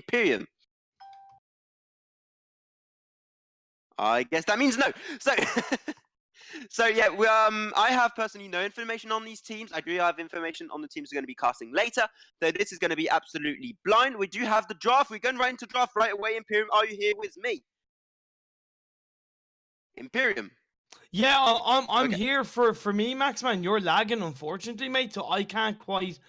Imperium? I guess that means no. So, so yeah, I have personally no information on these teams. I do have information on the teams we're going to be casting later. So this is going to be absolutely blind. We do have the draft. We're going right into draft right away. Imperium, are you here with me? Imperium. Yeah, I'm here for me, Max, man. You're lagging, unfortunately, mate, so I can't quite...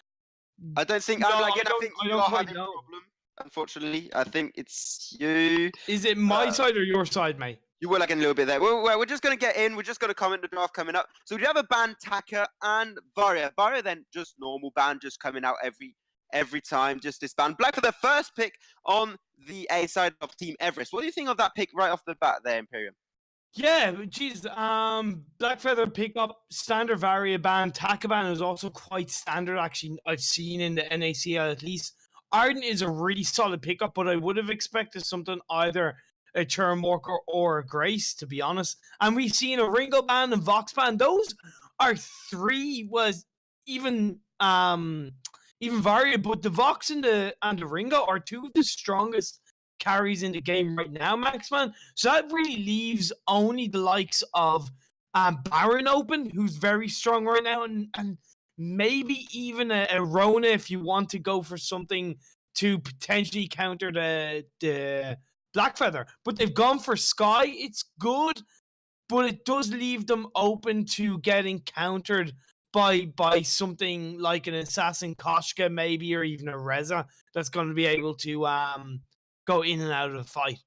I don't think I'm lagging. I think you are having a problem, unfortunately. I think it's you. Is it my side or your side, mate? You were lagging a little bit there. Well, we're just going to get in. We're just going to comment the draft coming up. So we do have a ban, Taka, and Varia. Varia then just normal ban, just coming out every time, just this ban. Black for the first pick on the A side of Team Everest. What do you think of that pick right off the bat there, Imperium? Yeah, geez, Blackfeather pickup, standard Varia ban, Taka ban is also quite standard, actually, I've seen in the NACL at least. Arden is a really solid pickup, but I would have expected something either a Churn Walker or a Grace, to be honest. And we've seen a Ringo ban and Vox ban. Those are three, was even Varia, but the Vox and the Ringo are two of the strongest carries in the game right now, Max, man. So that really leaves only the likes of Baron open, who's very strong right now, and maybe even a Rona if you want to go for something to potentially counter the Blackfeather. But they've gone for Sky. It's good, but it does leave them open to getting countered by something like an Assassin Koshka maybe, or even a Reza that's going to be able to go in and out of the fight.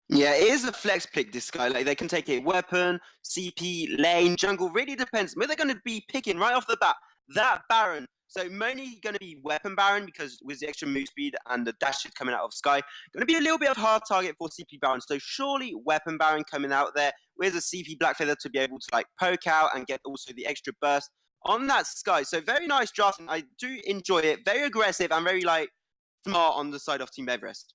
Yeah, it is a flex pick, this guy. Like, they can take a weapon, CP, lane, jungle. Really depends. But they're going to be picking right off the bat that Baron. So mainly going to be weapon Baron, because with the extra move speed and the dash shift coming out of Sky, going to be a little bit of hard target for CP Baron. So surely weapon Baron coming out there with a CP Blackfeather to be able to like poke out and get also the extra burst on that Sky. So very nice drafting. I do enjoy it. Very aggressive and very like smart on the side of Team Everest.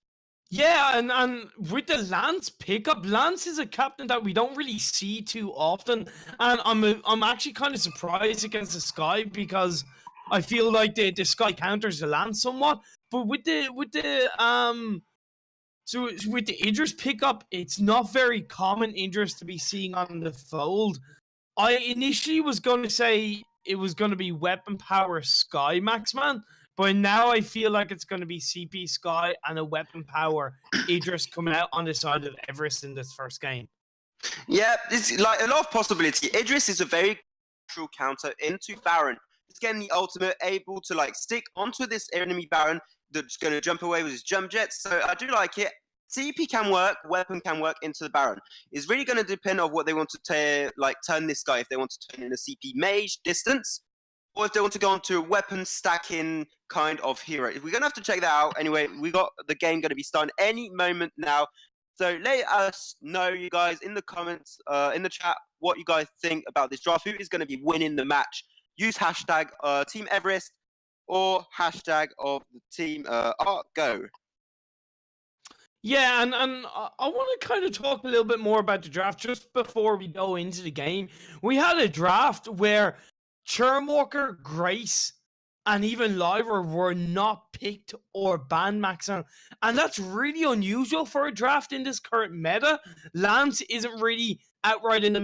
Yeah, and with the Lance pickup, Lance is a captain that we don't really see too often, and I'm actually kind of surprised against the Sky, because I feel like the Sky counters the Lance somewhat. But with the Idris pickup, it's not very common Idris to be seeing on the fold. I initially was going to say it was going to be weapon power Sky Maxman, but now I feel like it's going to be CP Sky and a weapon power Idris coming out on the side of Everest in this first game. Yeah, it's like a lot of possibility. Idris is a very true counter into Baron. It's getting the ultimate, able to like stick onto this enemy Baron that's going to jump away with his jump jets. So I do like it. CP can work, weapon can work into the Baron. It's really going to depend on what they want to turn this guy. If they want to turn in a CP mage distance, or if they want to go onto a weapon stacking kind of hero. We're going to have to check that out. Anyway, we got the game going to be starting any moment now. So let us know, you guys, in the comments, in the chat, what you guys think about this draft. Who is going to be winning the match? Use hashtag Team Everest or hashtag of the Team Argo. Yeah, and I want to kind of talk a little bit more about the draft just before we go into the game. We had a draft where Churnwalker, Grace, and even Lyra were not picked or banned, Maxon. And that's really unusual for a draft in this current meta. Lance isn't really outright in the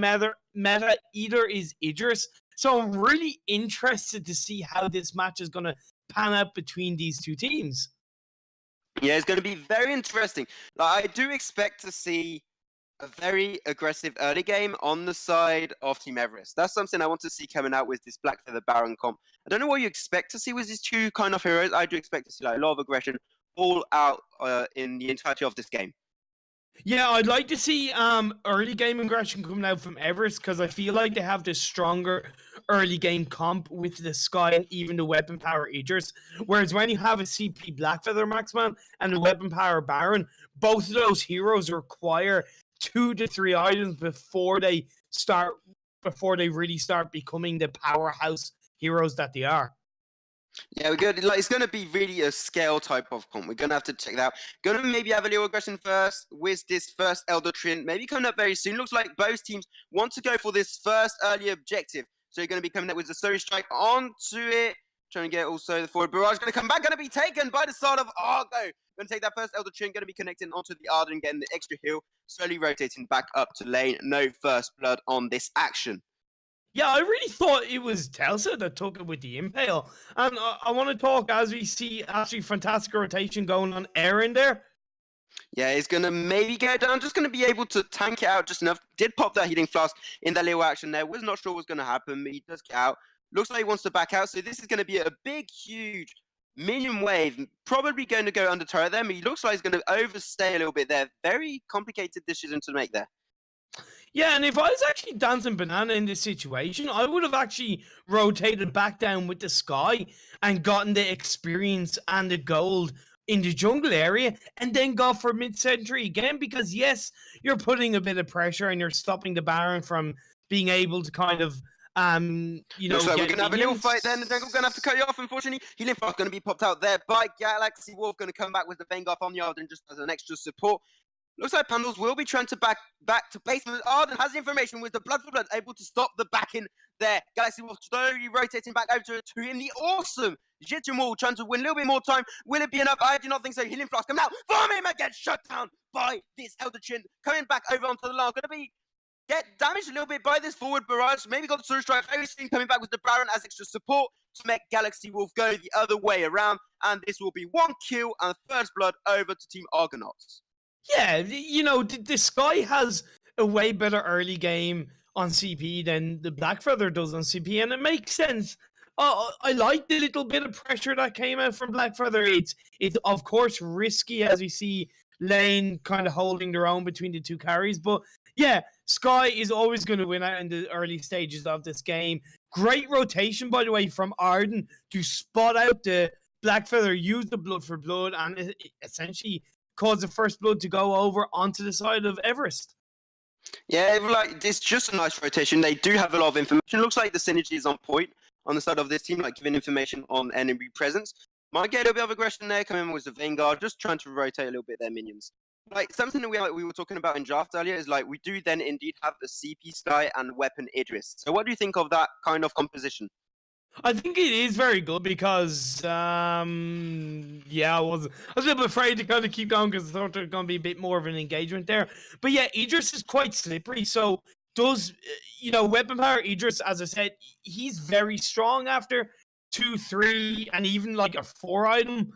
meta, either is Idris. So I'm really interested to see how this match is going to pan out between these two teams. Yeah, it's going to be very interesting. Like, I do expect to see a very aggressive early game on the side of Team Everest. That's something I want to see coming out with this Blackfeather Baron comp. I don't know what you expect to see with these two kind of heroes. I do expect to see like a lot of aggression all out in the entirety of this game. Yeah, I'd like to see early game aggression coming out from Everest, because I feel like they have this stronger early game comp with the Sky and even the weapon power Idris. Whereas when you have a CP Blackfeather Maxman and a weapon power Baron, both of those heroes require 2 to 3 items before they really start becoming the powerhouse heroes that they are. Yeah, we're good. Like, it's going to be really a scale type of comp. We're going to have to check that out. Going to maybe have a little aggression first with this first Elder Trin. Maybe coming up very soon. Looks like both teams want to go for this first early objective. So you're going to be coming up with the Story Strike onto it. Trying to get also the forward barrage. Going to come back. Going to be taken by the side of Argo. Going to take that first Elder Trin. Going to be connecting onto the Arden. Getting the extra heal. Slowly rotating back up to lane. No first blood on this action. Yeah, I really thought it was Telsa that took it with the Impale. And I want to talk as we see absolutely fantastic rotation going on Aaron there. Yeah, he's going to maybe go down. Just going to be able to tank it out just enough. Did pop that healing flask in that little action there. Was not sure what was going to happen, but he does get out. Looks like he wants to back out. So this is going to be a big, huge minion wave. Probably going to go under turret there. But he looks like he's going to overstay a little bit there. Very complicated decision to make there. Yeah, and if I was actually Dancing Banana in this situation, I would have actually rotated back down with the Sky and gotten the experience and the gold in the jungle area and then go for mid-century again, because yes, you're putting a bit of pressure and you're stopping the Baron from being able to kind of Looks like we're going to have a little fight then. We're going to have to cut you off, unfortunately. Healing Flask going to be popped out there by Galaxy Wolf. Going to come back with the Vanguard on the Arden just as an extra support. Looks like Pandals will be trying to back to basement. Arden has the information with the Blood for Blood, able to stop the backing there. Galaxy Wolf slowly rotating back over to him. The awesome Jitumul trying to win a little bit more time. Will it be enough? I do not think so. Healing Flask coming out. Farm him again. Shut down by this Elder Chin. Coming back over onto the line. Going to be get damaged a little bit by this forward barrage. Maybe got the Sword Strike very soon. Coming back with the Baron as extra support to make Galaxy Wolf go the other way around. And this will be 1 kill and first blood over to Team Argonauts. Yeah, you know, the Sky has a way better early game on CP than the Blackfeather does on CP, and it makes sense. I like the little bit of pressure that came out from Blackfeather. It's of course risky as we see Lane kind of holding their own between the two carries, but yeah, Sky is always going to win out in the early stages of this game. Great rotation, by the way, from Arden to spot out the Blackfeather, use the blood for blood, and essentially cause the first blood to go over onto the side of Everest. Yeah, like it's just a nice rotation. They do have a lot of information. Looks like the synergy is on point on the side of this team, like giving information on enemy presence. Might get a little bit of aggression there, coming with the Vanguard, just trying to rotate a little bit their minions. Like something that we were talking about in draft earlier is like we do then indeed have the CP Sky and Weapon Idris. So what do you think of that kind of composition? I think it is very good because, yeah, I was a little bit afraid to kind of keep going because I thought there was going to be a bit more of an engagement there. But yeah, Idris is quite slippery. So does, Weapon Power Idris, as I said, he's very strong after 2, 3, and even like a 4 item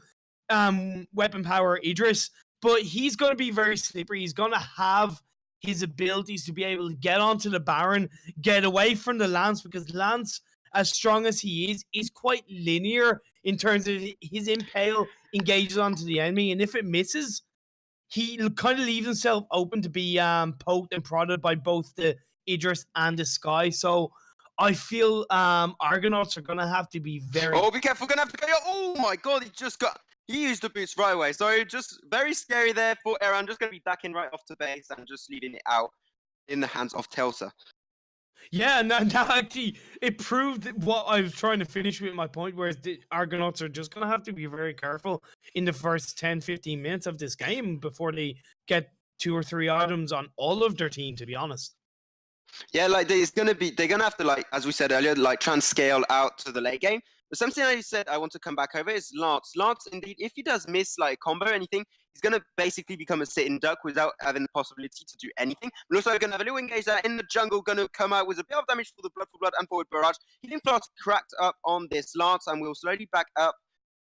Weapon Power Idris. But he's going to be very slippery. He's going to have his abilities to be able to get onto the Baron, get away from the Lance, because Lance, as strong as he is quite linear in terms of his impale engages onto the enemy, and if it misses, he kind of leaves himself open to be poked and prodded by both the Idris and the Sky. So I feel Argonauts are going to have to be very... Oh, be careful, going to have to go... Oh my god, he used the boost right away. So just very scary there for Aaron. Just going to be backing right off to base and just leaving it out in the hands of Telsa. Yeah, and that actually, it proved what I was trying to finish with my point, whereas the Argonauts are just going to have to be very careful in the first 10-15 minutes of this game before they get 2 or 3 items on all of their team, to be honest. Yeah, like they're going to have to, like, as we said earlier, like try and scale out to the late game. But something I said I want to come back over is Lance. Lance, indeed, if he does miss like combo or anything, he's going to basically become a sitting duck without having the possibility to do anything. But also going to have a little engage there in the jungle, going to come out with a bit of damage for the Blood for Blood and forward barrage. Healing Flask cracked up on this Lance and will slowly back up,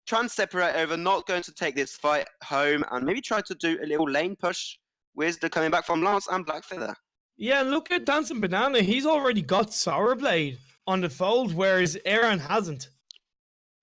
try and separate over, not going to take this fight home, and maybe try to do a little lane push with the coming back from Lance and Blackfeather. Yeah, look at Dancing Banana. He's already got Sour Blade on the fold, whereas Aaron hasn't.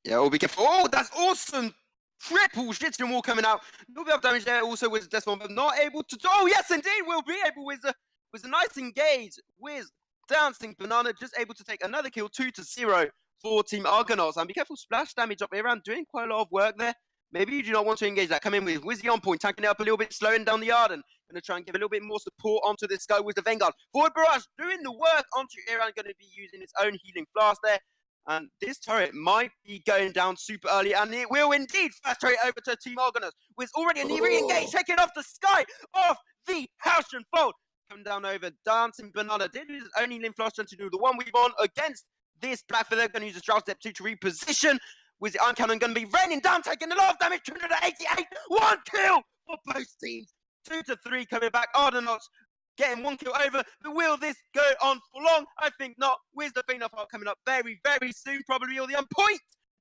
Yeah, we'll be careful. Oh, that's awesome! Triple Shitstorm Wall coming out. A little bit of damage there also with Desmond, but not able to... Oh, yes, indeed, we'll be able with a nice engage with Dancing Banana, just able to take another kill, 2-0 for Team Argonauts. And be careful, splash damage up around, doing quite a lot of work there. Maybe you do not want to engage that. Come in with Wizzy on point, tanking it up a little bit, slowing down the Arden. Going to try and give a little bit more support onto this guy with the Vanguard. Forward Barrage doing the work onto Iran, going to be using its own healing flask there. And this turret might be going down super early, and it will indeed fast turret over to Team Argonauts, with already an re-engage, taking off the Sky, off the house and fold. Come down over, Dancing Banana did his own healing flask, trying to do the one we've on against this Black Feather. Going to use his draft step 2 to reposition. With the Iron Cannon going to be raining down, taking a lot of damage. 288. 1 kill for both teams. 2 to 3 coming back. Argonauts getting 1 kill over. But will this go on for long? I think not. Where's the Faint of Heart coming up very, very soon? Probably all the on point.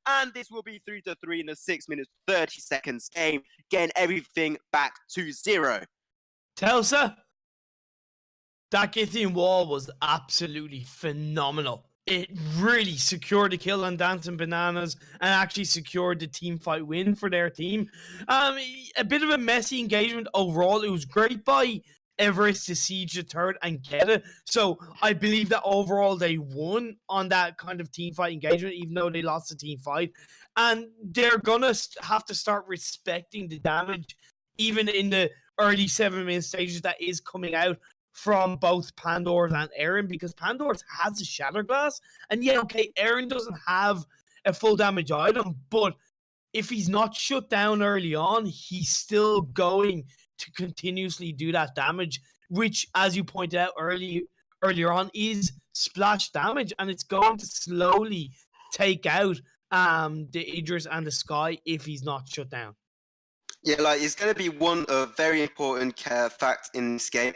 And this will be 3 to 3 in a 6 minutes, 30 seconds game. Getting everything back to 0. Telsa, that Githian wall was absolutely phenomenal. It really secured the kill on Dancing Bananas and actually secured the team fight win for their team. A bit of a messy engagement overall. It was great by Everest to siege the third and get it. So I believe that overall they won on that kind of team fight engagement, even though they lost the team fight. And they're going to have to start respecting the damage, even in the early 7-minute stages that is coming out from both Pandora's and Aaron, because Pandora's has a Shatter Glass. And yeah, okay, Aaron doesn't have a full damage item, but if he's not shut down early on, he's still going to continuously do that damage, which, as you pointed out earlier on, is splash damage, and it's going to slowly take out the Idris and the Sky if he's not shut down. Yeah, like, it's going to be one very important fact in this game.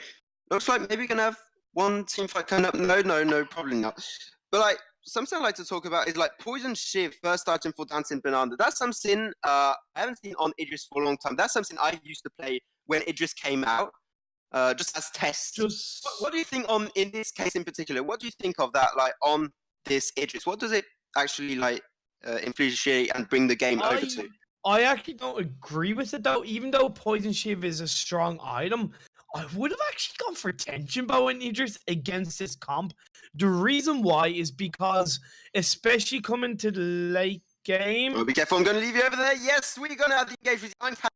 Looks like maybe we're going to have one team fight coming up. No, probably not. But, like, something I'd like to talk about is, like, Poison Shiv first item for Dancing Banana. That's something I haven't seen on Idris for a long time. That's something I used to play when Idris came out, just as tests. What do you think in this case in particular? What do you think of that, like, on this Idris? What does it actually, like, influence and bring the game over to? I actually don't agree with it, though. Even though Poison Shiv is a strong item, I would have actually gone for Tension Bow and Idris against this comp. The reason why is because, especially coming to the late game... Well, be careful, I'm going to leave you over there. Yes, we're going to have the engage with the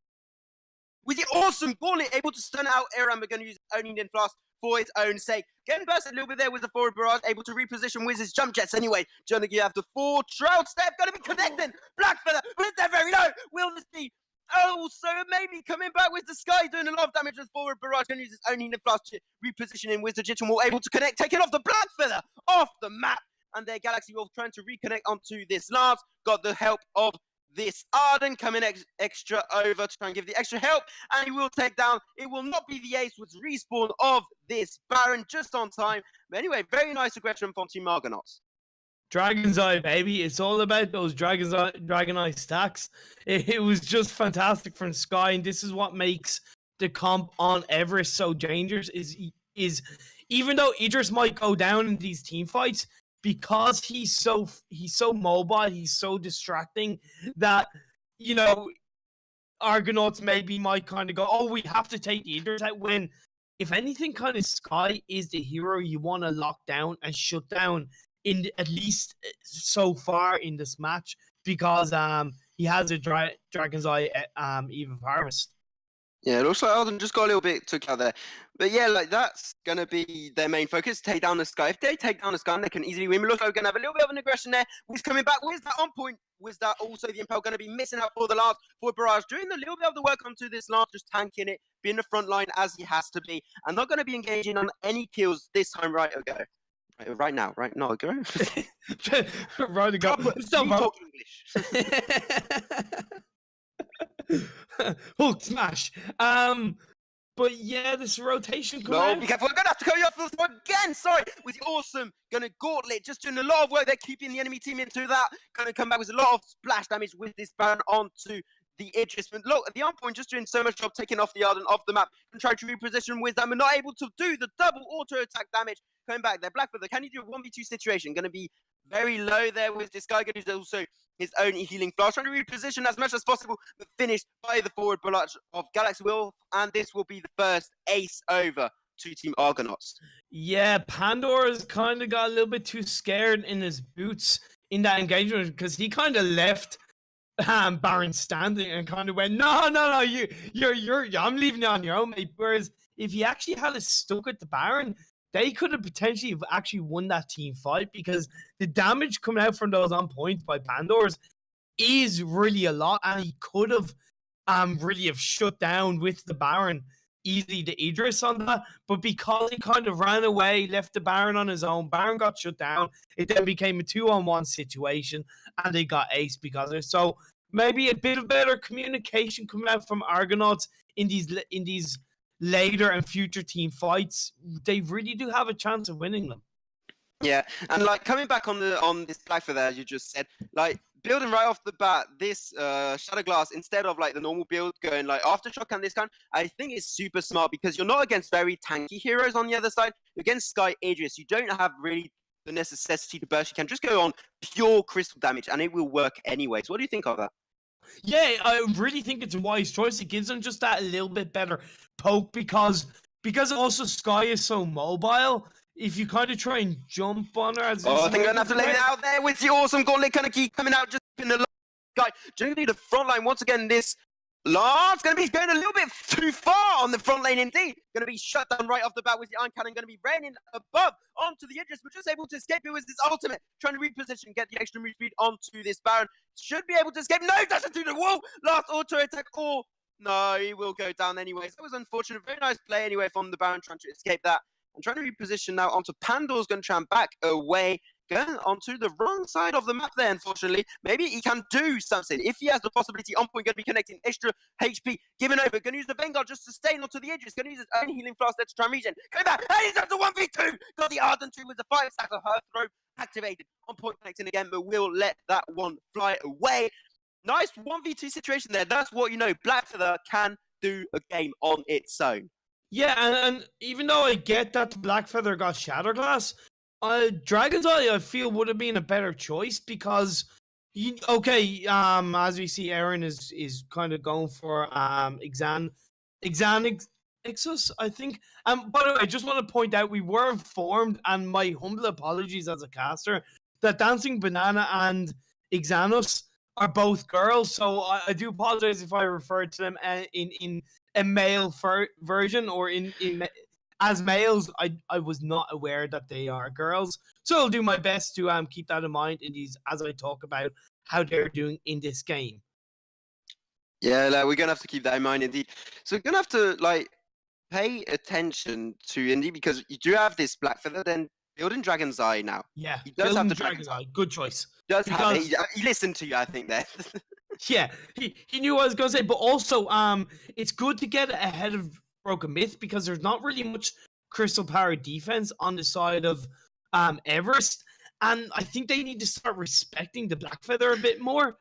with the awesome Gauntlet, able to stun out Aram. We're going to use only Nin Flask for its own sake. Getting burst a little bit there with the forward barrage, able to reposition with his jump jets anyway. Johnny, you have the 4 Shroud Step, going to be connecting. Black Feather, but they're very low. Will this be... Oh, so maybe coming back with the Sky, doing a lot of damage with forward barrage. Going to use his own Nin Flask to repositioning with the Jitin Wall, able to connect, taking off the Black Feather off the map. And their Galaxy Wolf trying to reconnect onto this Lance. Got the help of this Arden coming extra over to try and give the extra help. And he will take down, it will not be the ace with respawn of this Baron just on time. But anyway, very nice aggression from Team Argonauts. Dragon's Eye, baby. It's all about those Dragon Eye stacks. It was just fantastic from Sky, and this is what makes the comp on Everest so dangerous, is even though Idris might go down in these team fights, because he's so mobile, he's so distracting that, you know, Argonauts maybe might kind of go, oh, we have to take the Idris out, when, if anything, kind of Sky is the hero you want to lock down and shut down at least so far in this match, because he has a Dragon's Eye Eve of Harvest. Yeah, it looks like Arden just got a little bit took out there. But yeah, like, that's going to be their main focus, take down the Sky. If they take down the Sky, they can easily win. It looks like we're going to have a little bit of an aggression there. Wiz coming back. Where's that on point? Was that also the Impel going to be missing out for the last for Barrage? Doing a little bit of the work onto this last, just tanking it, being the front line as he has to be. And not going to be engaging on any kills this time right ago. Right now, ago. Right ago. Stop talking English. Hulk smash. But yeah, this rotation. No, be careful. I'm gonna have to cut you off again. Sorry. Was awesome. Gonna Gauntlet, just doing a lot of work there, keeping the enemy team into that. Gonna come back with a lot of splash damage with this Baron onto the Idris. But look, the on point just doing so much job taking off the Arden off the map and trying to reposition with them, and not able to do the double auto attack damage. Coming back there, Black Feather, can you do a 1v2 situation? Going to be very low there with this guy, going to do also his own healing flash, trying to reposition as much as possible, but finished by the forward barrage of Galaxy Wolf, and this will be the first ace over to Team Argonauts. Yeah, Pandora's kind of got a little bit too scared in his boots in that engagement, because he kind of left Baron standing and kind of went, no, I'm leaving you on your own, mate. Whereas if he actually had it stuck at the Baron, they could have potentially actually won that team fight, because the damage coming out from those on points by Pandora's is really a lot, and he could have really have shut down with the Baron easily to Idris on that, but because he kind of ran away, left the Baron on his own, Baron got shut down. It then became a 2-on-1 situation, and they got ace because of it. So maybe a bit of better communication coming out from Argonauts in these later and future team fights. They really do have a chance of winning them. Yeah, and like coming back on this Blackfeather, as you just said, like building right off the bat, this Shadow Glass instead of like the normal build going like Aftershock and this kind, I think is super smart because you're not against very tanky heroes on the other side. You're against Sky Idris. You don't have really the necessity to burst. You can just go on pure crystal damage and it will work anyways. What do you think of that? Yeah, I really think it's a wise choice. It gives them just that little bit better poke because also Sky is so mobile. If you kind of try and jump on her, I think I'm gonna have to lay it out there with the awesome gauntlet. Kind of keep coming out just in the guy. Generally, the front line once again. This Lance going to be going a little bit too far on the front lane indeed. Going to be shut down right off the bat with the Iron Cannon. Going to be raining above onto the Idris, but just able to escape it with his ultimate. Trying to reposition, get the extra move speed onto this Baron. Should be able to escape. No, doesn't do the wall. Last auto attack. Oh, no, he will go down anyway. So that was unfortunate. Very nice play anyway from the Baron trying to escape that. And trying to reposition now onto Pandor's going to try and back away. Going onto the wrong side of the map there, unfortunately. Maybe he can do something. If he has the possibility, on point, going to be connecting extra HP, giving over. Going to use the Vanguard just to stay onto the edges. Going to use his own healing flask there to try and regen. Coming back, and he's up to 1v2. Got the Ardent 2 with the 5-stack of her throw activated. On point connecting again, but we'll let that one fly away. Nice 1v2 situation there. That's what you know. Blackfeather can do a game on its own. Yeah, and even though I get that the Blackfeather got Shatterglass, Dragon's Eye I feel would have been a better choice because as we see, Aaron is kind of going for Exanixus, I think. By the way, I just want to point out we were informed, and my humble apologies as a caster, that Dancing Banana and Xanos are both girls. So I do apologize if I referred to them in a male version or in as males. I was not aware that they are girls, so I'll do my best to keep that in mind in these as I talk about how they're doing in this game. Yeah, like, we're gonna have to keep that in mind indeed. So we're gonna have to like pay attention to indeed because you do have this Blackfeather, then building Dragon's Eye now. Yeah, he does have the Dragon's Eye. Good choice. Does have it. He listened to you, I think there. Yeah, he knew what I was gonna say, but also it's good to get ahead of Broken Myth because there's not really much crystal power defense on the side of Everest, and I think they need to start respecting the Blackfeather a bit more.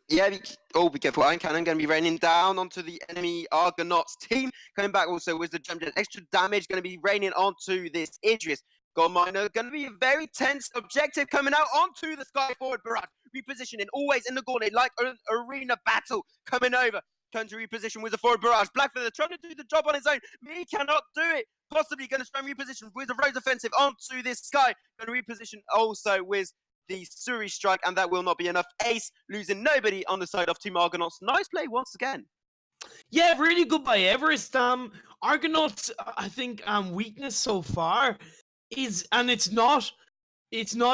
Yeah, be careful. Iron Cannon going to be raining down onto the enemy Argonauts team. Coming back also with the jump jet. Extra damage going to be raining onto this Idris. Gold Miner going to be a very tense objective coming out onto the Sky Forward Barrage. Repositioning always in the gauntlet like an arena battle coming over. Turn to reposition with the Forward Barrage. Blackfeather trying to do the job on his own. He cannot do it. Possibly going to try and reposition with the Rose Offensive onto this Sky. Going to reposition also with the Suri Strike, and that will not be enough. Ace losing nobody on the side of Team Argonauts. Nice play once again. Yeah, really good by Everest. Argonauts, I think, weakness so far is, and it's not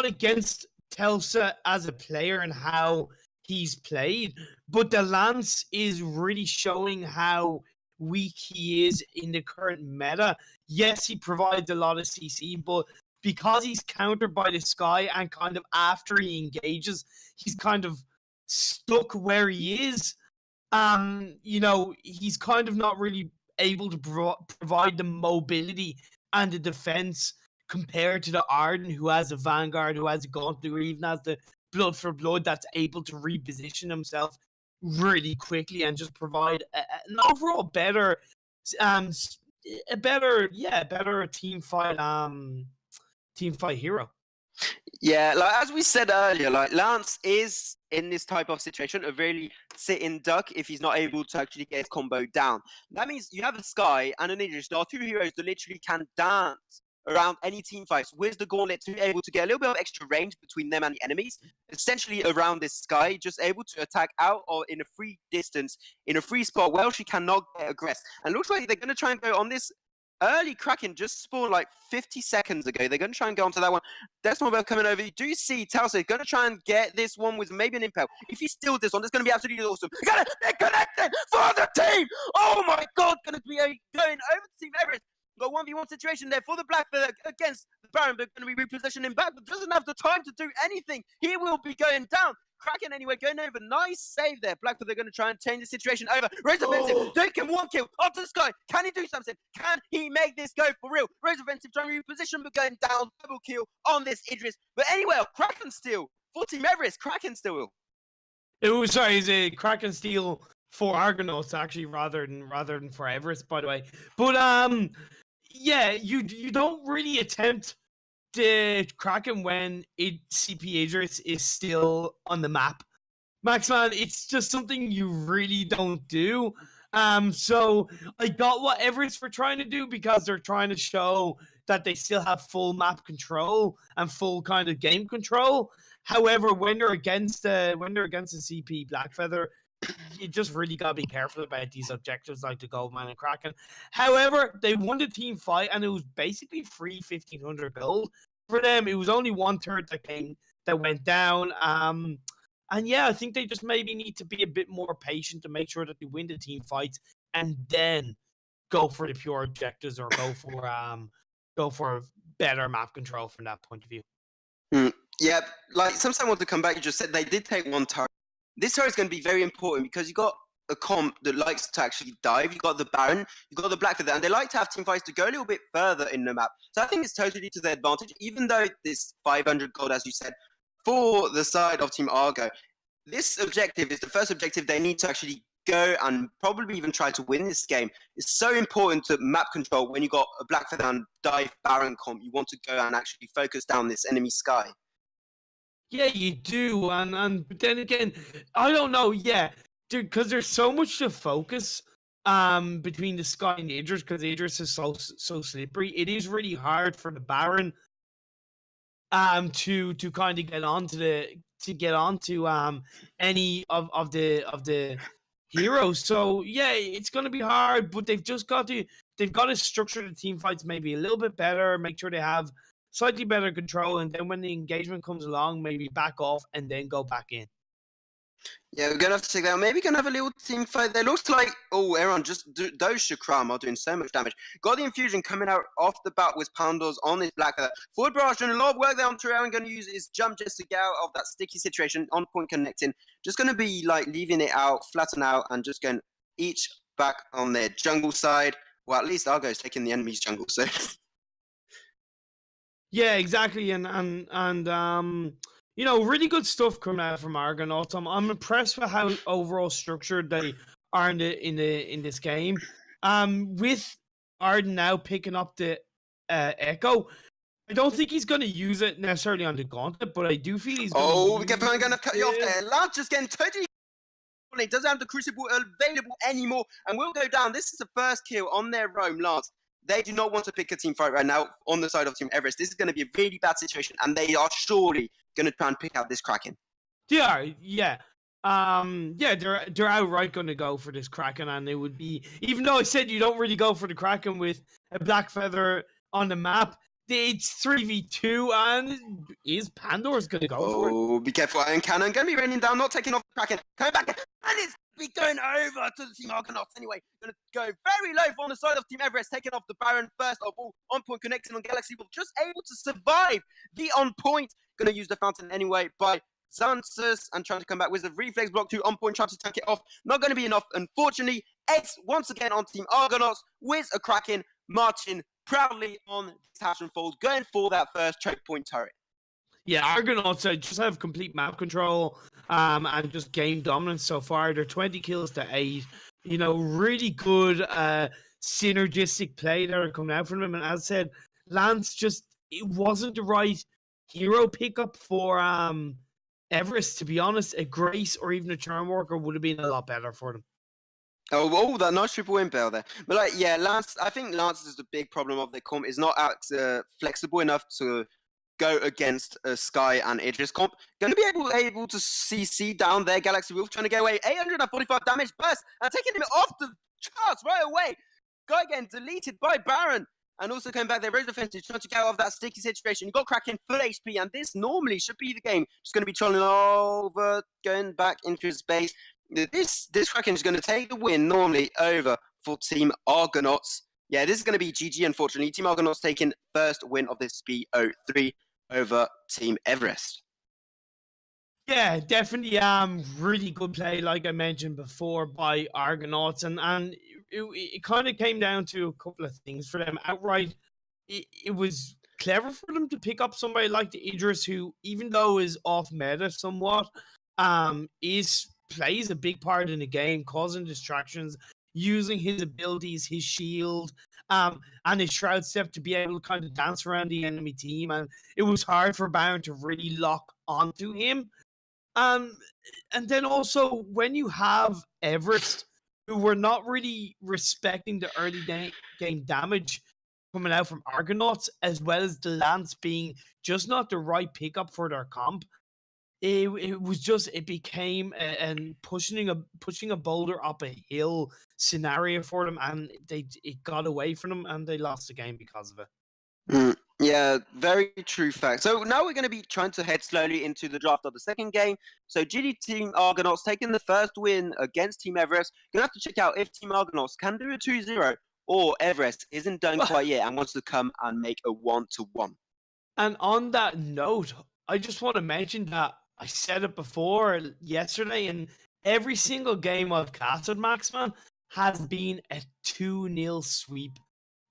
against Telsa as a player and how he's played, but the Lance is really showing how weak he is in the current meta. Yes, he provides a lot of CC, but because he's countered by the Sky and kind of after he engages, he's kind of stuck where he is. He's kind of not really able to provide the mobility and the defense compared to the Arden, who has a Vanguard, who has a Gauntlet, or even has the Blood for Blood that's able to reposition himself really quickly and just provide an overall better team fight hero. Yeah, like as we said earlier, like Lance is in this type of situation a really sitting duck if he's not able to actually get his combo down. That means you have a Sky and an Idris. There are two heroes that literally can dance around any team fights with the Gauntlet to be able to get a little bit of extra range between them and the enemies. Essentially around this Sky, just able to attack out or in a free distance, in a free spot where she cannot get aggressed. And looks like they're going to try and go on this early Kraken just spawned like 50 seconds ago. They're going to try and go onto that one. That's not about coming over. You do see Telsa going to try and get this one with maybe an impel. If he steals this one, that's going to be absolutely awesome. They're connected for the team. Oh my God, going over to Team Everest. Got 1v1 situation there for the Black Feather against the Baron, but going to be repositioning back, but doesn't have the time to do anything. He will be going down. Kraken anyway, going over. Nice save there. Black Feather going to try and change the situation over. Rose Offensive, taking 1 kill onto the sky. Can he do something? Can he make this go for real? Rose Offensive trying to reposition, but going down. Double kill on this Idris. But anyway, Kraken steal for Team Everest. Kraken steal. It's a Kraken steal for Argonauts actually, rather than for Everest, by the way. But yeah, you don't really attempt the Kraken when CP Idris is still on the map. Maxman, it's just something you really don't do. So I got what Everest were trying to do, because they're trying to show that they still have full map control and full kind of game control. However, when they're against the CP Blackfeather, you just really gotta be careful about these objectives like the Goldman and Kraken. However, they won the team fight, and it was basically free 1,500 gold for them. It was only 1/3 that went down. And yeah, I think they just maybe need to be a bit more patient to make sure that they win the team fights, and then go for the pure objectives, or go for better map control from that point of view. Yeah, like sometimes I want to come back. You just said they did take 1 turret. This turret is going to be very important, because you got a comp that likes to actually dive. You got the Baron, you got the Black Feather, and they like to have team fights to go a little bit further in the map. So I think it's totally to their advantage, even though this 500 gold, as you said, for the side of Team Argo. This objective is the first objective they need to actually go and probably even try to win this game. It's so important to map control when you got a Black Feather and dive Baron comp. You want to go and actually focus down this enemy sky. Yeah, you do, and then again, I don't know. Yeah, because there's so much to focus between the sky and Idris, because Idris is so slippery. It is really hard for the Baron to kind of get onto any of the heroes. So yeah, it's gonna be hard, but they've got to structure the team fights maybe a little bit better, make sure they have slightly better control, and then when the engagement comes along, maybe back off and then go back in. Yeah, we're going to have to take that. Maybe going to have a little team fight there. Looks like, Aaron, those Shakram are doing so much damage. Got the infusion coming out off the bat with Poundors on this Black Feather. Forward barrage doing a lot of work there on Aaron. Going to use his jump just to get out of that sticky situation. On point connecting. Just going to be like leaving it out, flatten out, and just going each back on their jungle side. Well, at least Argo's taking the enemy's jungle, so... Yeah, exactly, and you know, really good stuff coming out from Argonauts. I'm impressed with how overall structured they are in this game. With Arden now picking up the Echo, I don't think he's going to use it necessarily on the Gauntlet, but I do feel he's. We're going to cut you off there. Lance just getting totally. He doesn't have the Crucible available anymore, and will go down. This is the first kill on their roam, Lance. They do not want to pick a team fight right now on the side of Team Everest. This is going to be a really bad situation, and they are surely going to try and pick out this Kraken. They are, yeah. They're outright going to go for this Kraken, and it would be, even though I said you don't really go for the Kraken with a Black Feather on the map, it's 3v2, and is Pandora's going to go for it? Oh, be careful, Iron Cannon. Going to be raining down, not taking off the Kraken. Coming back, and it's be going over to the Team Argonauts anyway. Going to go very low on the side of Team Everest, taking off the Baron first of all. On point connecting on Galaxy Wolf, just able to survive the on point. Going to use the fountain anyway by Xanthus and trying to come back with the reflex block 2 on point, trying to tank it off. Not going to be enough, unfortunately. X once again on Team Argonauts with a Kraken marching proudly on Detachment Fold, going for that first choke point turret. Yeah, Argonauts just have complete map control and just game dominance so far. They're 20 kills to 8. You know, really good synergistic play that are coming out from them. And as I said, Lance it wasn't the right hero pickup for Everest, to be honest. A Grace or even a Charm Worker would have been a lot better for them. Oh, that nice triple impale there. But Lance, I think Lance is the big problem of their comp. Is not flexible enough to go against Sky and Idris comp. Going to be able to CC down there. Galaxy Wolf trying to get away. 845 damage burst and taking him off the charts right away. Guy getting deleted by Baron. And also coming back there, Rose Defensive, trying to get out of that sticky situation. You got Kraken full HP, and this normally should be the game. Just going to be trolling over, going back into his base. This Kraken is going to take the win normally over for Team Argonauts. Yeah, this is going to be GG, unfortunately. Team Argonauts taking first win of this BO3 over Team Everest. Yeah, definitely. Really good play, like I mentioned before, by Argonauts, and it kind of came down to a couple of things for them. Outright, it was clever for them to pick up somebody like the Idris, who, even though is off meta somewhat, is plays a big part in the game, causing distractions, using his abilities, his shield, and his shroud step to be able to kind of dance around the enemy team, and it was hard for Baron to really lock onto him. Um, and then also when you have Everest, who were not really respecting the early game damage coming out from Argonauts, as well as the Lance being just not the right pickup for their comp, it became and pushing a boulder up a hill scenario for them, and it got away from them, and they lost the game because of it. Yeah, very true fact. So now we're going to be trying to head slowly into the draft of the second game. So GD Team Argonauts taking the first win against Team Everest. You're going to have to check out if Team Argonauts can do a 2-0 or Everest isn't done quite yet and wants to come and make a 1-1. And on that note, I just want to mention that I said it before yesterday, and every single game I've casted, Maxman, has been a 2-0 sweep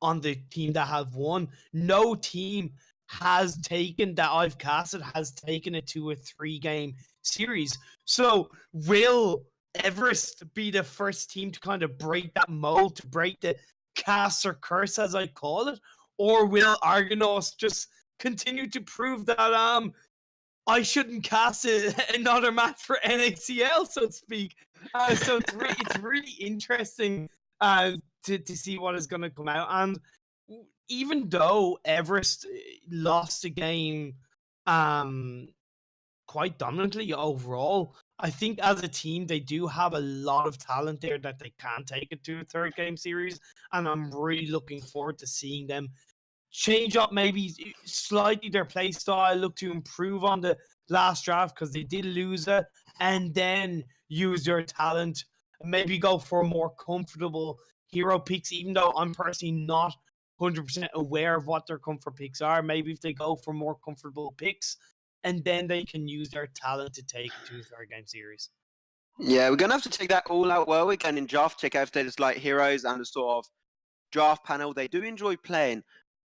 on the team that have won. No team has taken that I've casted has taken it to a 3-game series. So will Everest be the first team to kind of break that mold, to break the caster curse, as I call it? Or will Argonauts just continue to prove that I shouldn't cast another match for NACL, so to speak? So it's really interesting to see what is going to come out. And even though Everest lost the game quite dominantly overall, I think as a team they do have a lot of talent there that they can take it to a 3rd-game series, and I'm really looking forward to seeing them change up maybe slightly their play style, look to improve on the last draft because they did lose it, and then use their talent, maybe go for more comfortable hero picks, even though I'm personally not 100% aware of what their comfort picks are. Maybe if they go for more comfortable picks, and then they can use their talent to take it to a 3rd-game series. Yeah, we're going to have to check that all out well. We're going in draft, check out if there's like heroes and the sort of draft panel they do enjoy playing.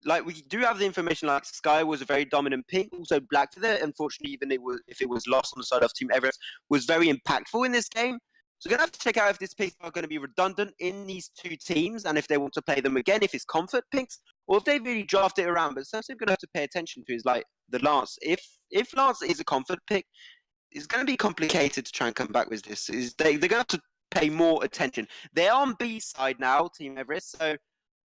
Like, we do have the information, like Sky was a very dominant pick, also Black Feather, unfortunately, even if it was lost on the side of Team Everest, was very impactful in this game. So we're going to have to check out if these picks are going to be redundant in these two teams, and if they want to play them again, if it's comfort picks, or if they really draft it around. But something we're going to have to pay attention to is like the Lance. If Lance is a comfort pick, it's going to be complicated to try and come back with this. They're going to have to pay more attention. They're on B side now, Team Everest, so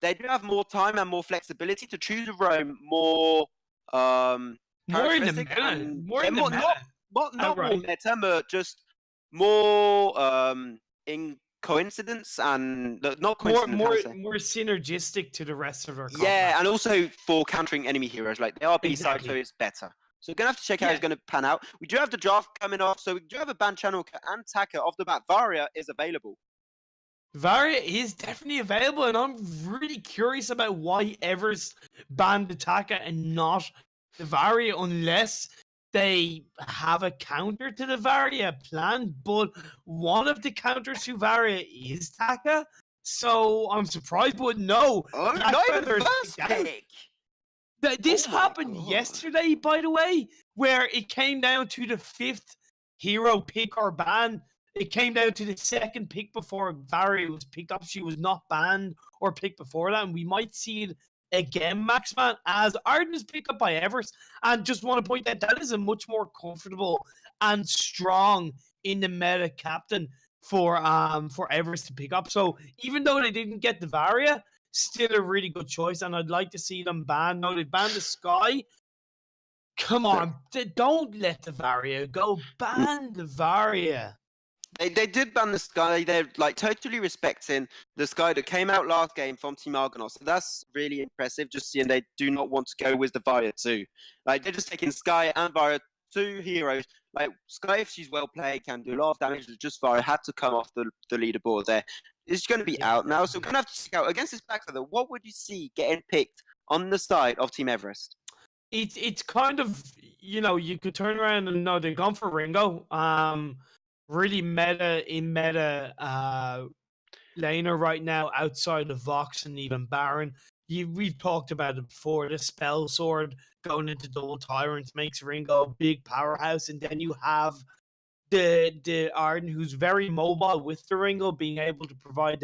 they do have more time and more flexibility to choose a roam more more in the meta. Not more meta, but just more in coincidence and not coincidence. More synergistic to the rest of our combat. Yeah, and also for countering enemy heroes. Like they are B-side, so it's better. So we're going to have to check out how it's going to pan out. We do have the draft coming off, so we do have a ban channel and Taka off the bat. Varia is available. Varia is definitely available, and I'm really curious about why Everest banned the Taka and not the Varia, unless they have a counter to the Varia plan. But one of the counters to Varia is Taka, so I'm surprised. But no, not even first pick. This happened yesterday, by the way, where it came down to the 5th hero pick or ban. It came down to the 2nd pick before Varia was picked up. She was not banned or picked before that, and we might see it again, Maxman, as Arden is picked up by Everest. And just want to point out that is a much more comfortable and strong in the meta captain for Everest to pick up. So even though they didn't get the Varia, still a really good choice, and I'd like to see them ban. No, they banned the Sky. Come on, don't let the Varia go. Ban the Varia. They did ban the Sky. They're like totally respecting the Sky that came out last game from Team Argonauts. So that's really impressive. Just seeing they do not want to go with the Varia too. Like they're just taking Sky and Varia two heroes. Like Sky, if she's well played, can do a lot of damage. Just far, had to come off the leaderboard there. It's going to be out now, so we're going to have to check out against this back feather. What would you see getting picked on the side of Team Everest? It's kind of, you could turn around and no, they've gone for Ringo. Really meta laner right now outside of Vox and even Baron. We've talked about it before. The spell sword going into double tyrants makes Ringo a big powerhouse, and then you have the Arden, who's very mobile with the Ringo, being able to provide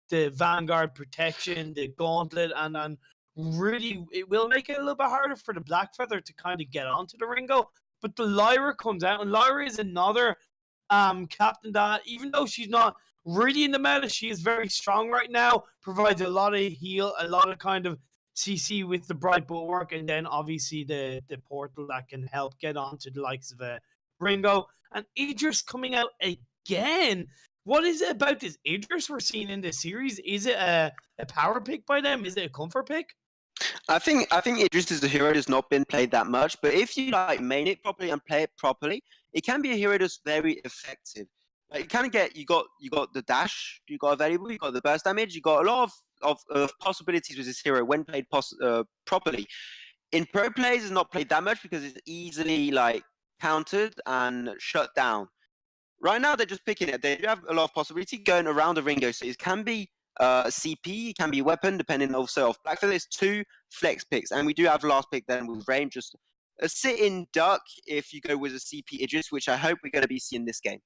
the Vanguard protection, the gauntlet, and really it will make it a little bit harder for the Blackfeather to kind of get onto the Ringo. But the Lyra comes out, and Lyra is another captain that, even though she's not really in the meta, she is very strong right now, provides a lot of heal, a lot of kind of CC with the Bright Bulwark, and then obviously the portal that can help get onto the likes of Ringo. And Idris coming out again. What is it about this Idris we're seeing in this series? Is it a power pick by them? Is it a comfort pick? I think Idris is a hero that's not been played that much, but if you like main it properly and play it properly, it can be a hero that's very effective. Like you kind of get you got the dash, you got available, you got the burst damage, you got a lot of possibilities with this hero when played properly. In pro plays, it's not played that much because it's easily like countered and shut down. Right now, they're just picking it. They do have a lot of possibility going around the Ringo, so it can be CP, it can be weapon, depending also of Blackfeather. There's two flex picks, and we do have last pick then with Rain, just a sit-in duck if you go with a CP Idris, which I hope we're going to be seeing this game.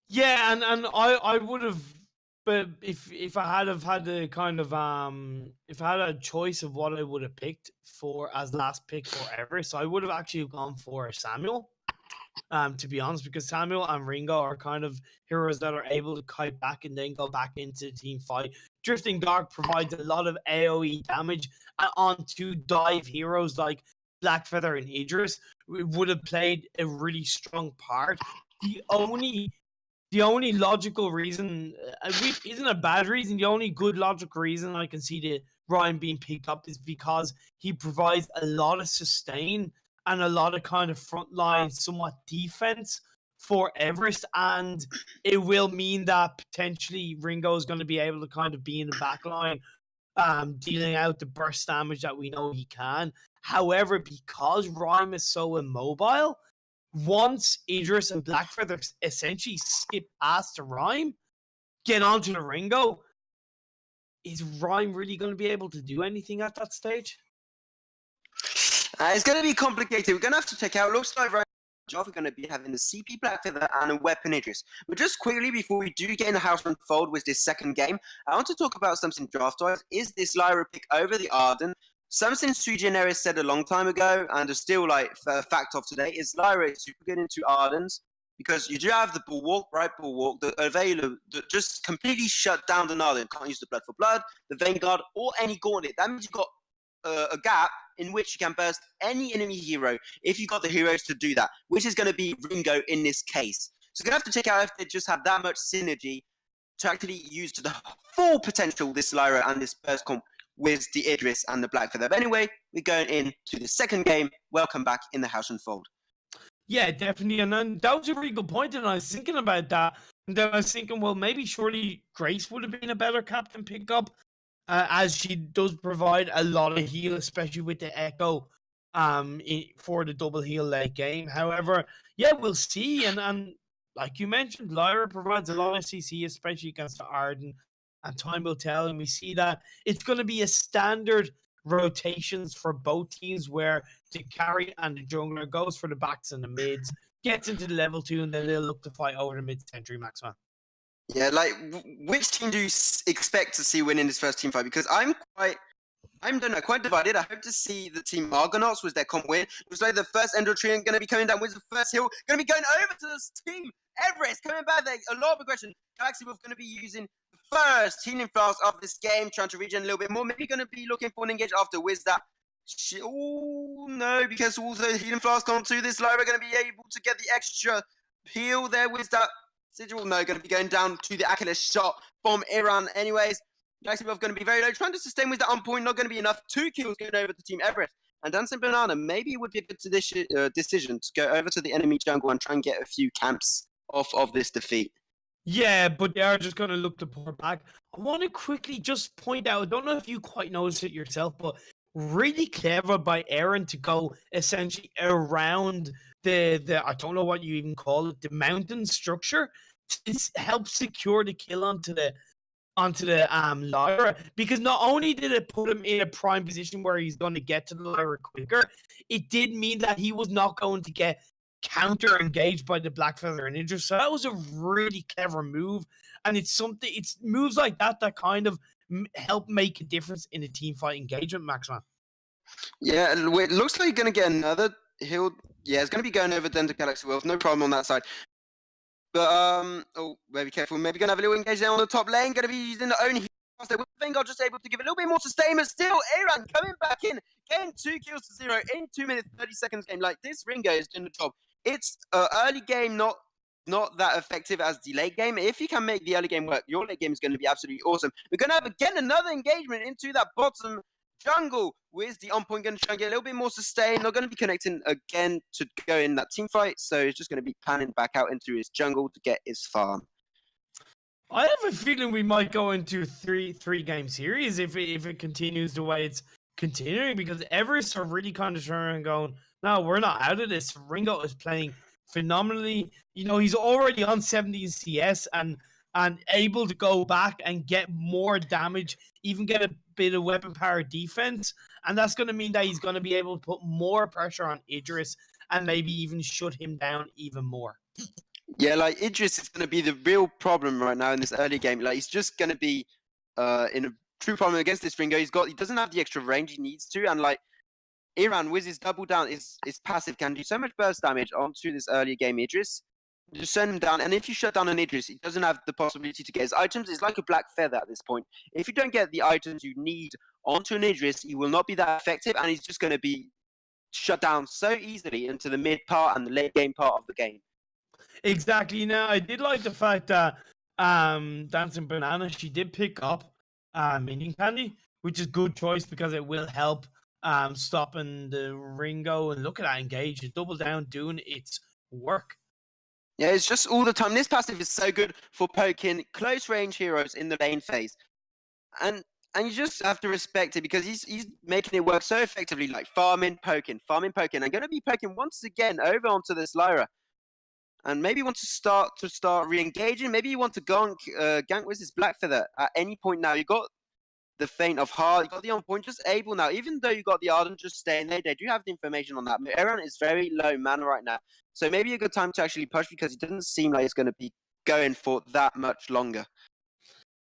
Yeah, and I would have, but if I had have had the kind of if I had a choice of what I would have picked for as last pick for Everest, I would have actually gone for Samuel. To be honest, because Samuel and Ringo are kind of heroes that are able to kite back and then go back into the team fight. Drifting Dark provides a lot of AoE damage onto dive heroes like Blackfeather and Idris. It would have played a really strong part. The only logical reason, which isn't a bad reason, the only good logical reason I can see the Ryan being picked up is because he provides a lot of sustain and a lot of kind of frontline, somewhat defense for Everest, and it will mean that potentially Ringo is going to be able to kind of be in the back line, dealing out the burst damage that we know he can. However, because Rhyme is so immobile, once Idris and Blackfeather essentially skip past the Rhyme, get onto the Ringo, is Rhyme really going to be able to do anything at that stage? It's going to be complicated. We're going to have to check out. Looks like right now we're going to be having the CP Blackfeather and a weapon Idris. But just quickly, before we do get in the house and fold with this second game, I want to talk about something draft-wise. Is this Lyra pick over the Arden? Something Sui Generis said a long time ago, and is still like a fact of today, is Lyra is super good into Ardens, because you do have the Bulwark, right Bulwark, that available, that just completely shut down the Arden. Can't use the Blood for Blood, the Vanguard, or any Gauntlet. That means you've got a gap in which you can burst any enemy hero if you got the heroes to do that, which is going to be Ringo in this case. So you're going to have to check out if they just have that much synergy to actually use to the full potential this Lyra and this burst comp with the Idris and the Blackfeather. But anyway, we're going into the second game. Welcome back in the House and Fold. Yeah, definitely. And then that was a really good point, and I was thinking about that. And then I was thinking, well, maybe surely Grace would have been a better captain pickup, as she does provide a lot of heal, especially with the Echo for the double heal late game. However, yeah, we'll see. And like you mentioned, Lyra provides a lot of CC, especially against the Arden, and time will tell. And we see that it's going to be a standard rotations for both teams where the carry and the jungler goes for the backs and the mids, gets into the level 2, and then they'll look to fight over the mid-century maximum. Yeah, like, which team do you expect to see win in this first team fight? Because I'm quite divided. I hope to see the team Argonauts with their comp win. It looks like the first Endotrean going to be coming down with the first hill, going to be going over to this team Everest, coming back there. A lot of aggression. Galaxy Wolf going to be using the first healing flask of this game, trying to regen a little bit more. Maybe going to be looking for an engage after Wiz that. Oh, no, because also healing flask onto this Lyra going to be able to get the extra heal there with that. Sigil, no, going to be going down to the Achilles shot from Iran. Anyways, Galaxy Wolf going to be very low. Trying to sustain with that on point, not going to be enough. 2 kills going over to Team Everest. And Dancing Banana maybe it would be a good decision to go over to the enemy jungle and try and get a few camps off of this defeat. Yeah, but they are just going to look to pour back. I want to quickly just point out, I don't know if you quite noticed it yourself, but really clever by Aaron to go essentially around the I don't know what you even call it, the mountain structure to help secure the kill onto the Lyra, because not only did it put him in a prime position where he's going to get to the Lyra quicker, it did mean that he was not going to get counter engaged by the Black Feather and Idris. So that was a really clever move, and it's moves like that that kind of help make a difference in a team fight engagement, Maxman. Yeah, it looks like you're going to get another heal. Yeah, it's going to be going over then to Galaxy Wolf. No problem on that side. But, oh, very careful. Maybe going to have a little engage there on the top lane. Going to be using the own heal. With Vainglory just able to give a little bit more sustainment. Still, Aaron coming back in. Getting 2 kills to 0 in 2 minutes, 30 seconds game. Like, this Ringo is doing the job. It's early game, not that effective as the late game. If you can make the early game work, your late game is going to be absolutely awesome. We're going to have, again, another engagement into that bottom jungle. Where's the on point going to try and get a little bit more sustain? Not going to be connecting again to go in that team fight, so he's just going to be panning back out into his jungle to get his farm. I have a feeling we might go into three game series if it continues the way it's continuing, because Everest are really kind of turning and going, no, we're not out of this. Ringo is playing phenomenally. You know, he's already on 17 CS and able to go back and get more damage, even get a bit of weapon power defense. And that's going to mean that he's going to be able to put more pressure on Idris and maybe even shut him down even more. Yeah, like Idris is going to be the real problem right now in this early game. Like he's just going to be in a true problem against this Ringo. He doesn't have the extra range he needs to, and like Iran with his double down, his passive can do so much burst damage onto this early game Idris. Just send him down, and if you shut down an Idris, he doesn't have the possibility to get his items. It's like a black feather at this point. If you don't get the items you need onto an Idris, he will not be that effective, and he's just going to be shut down so easily into the mid part and the late game part of the game. Exactly. Now, I did like the fact that Dancing Banana, she did pick up Minion Candy, which is good choice because it will help stopping the Ringo. And look at that engage, double down, doing its work. Yeah, it's just all the time. This passive is so good for poking close range heroes in the lane phase. And you just have to respect it because he's making it work so effectively, like farming, poking. I'm going to be poking once again over onto this Lyra. And maybe you want to start re-engaging. Maybe you want to gank with this Black Feather at any point now. You got the Feint of Heart, you got the on point, just able now. Even though you got the Ardent just staying there, they do have the information on that. But Aaron is very low mana right now. So maybe a good time to actually push because it doesn't seem like it's going to be going for that much longer.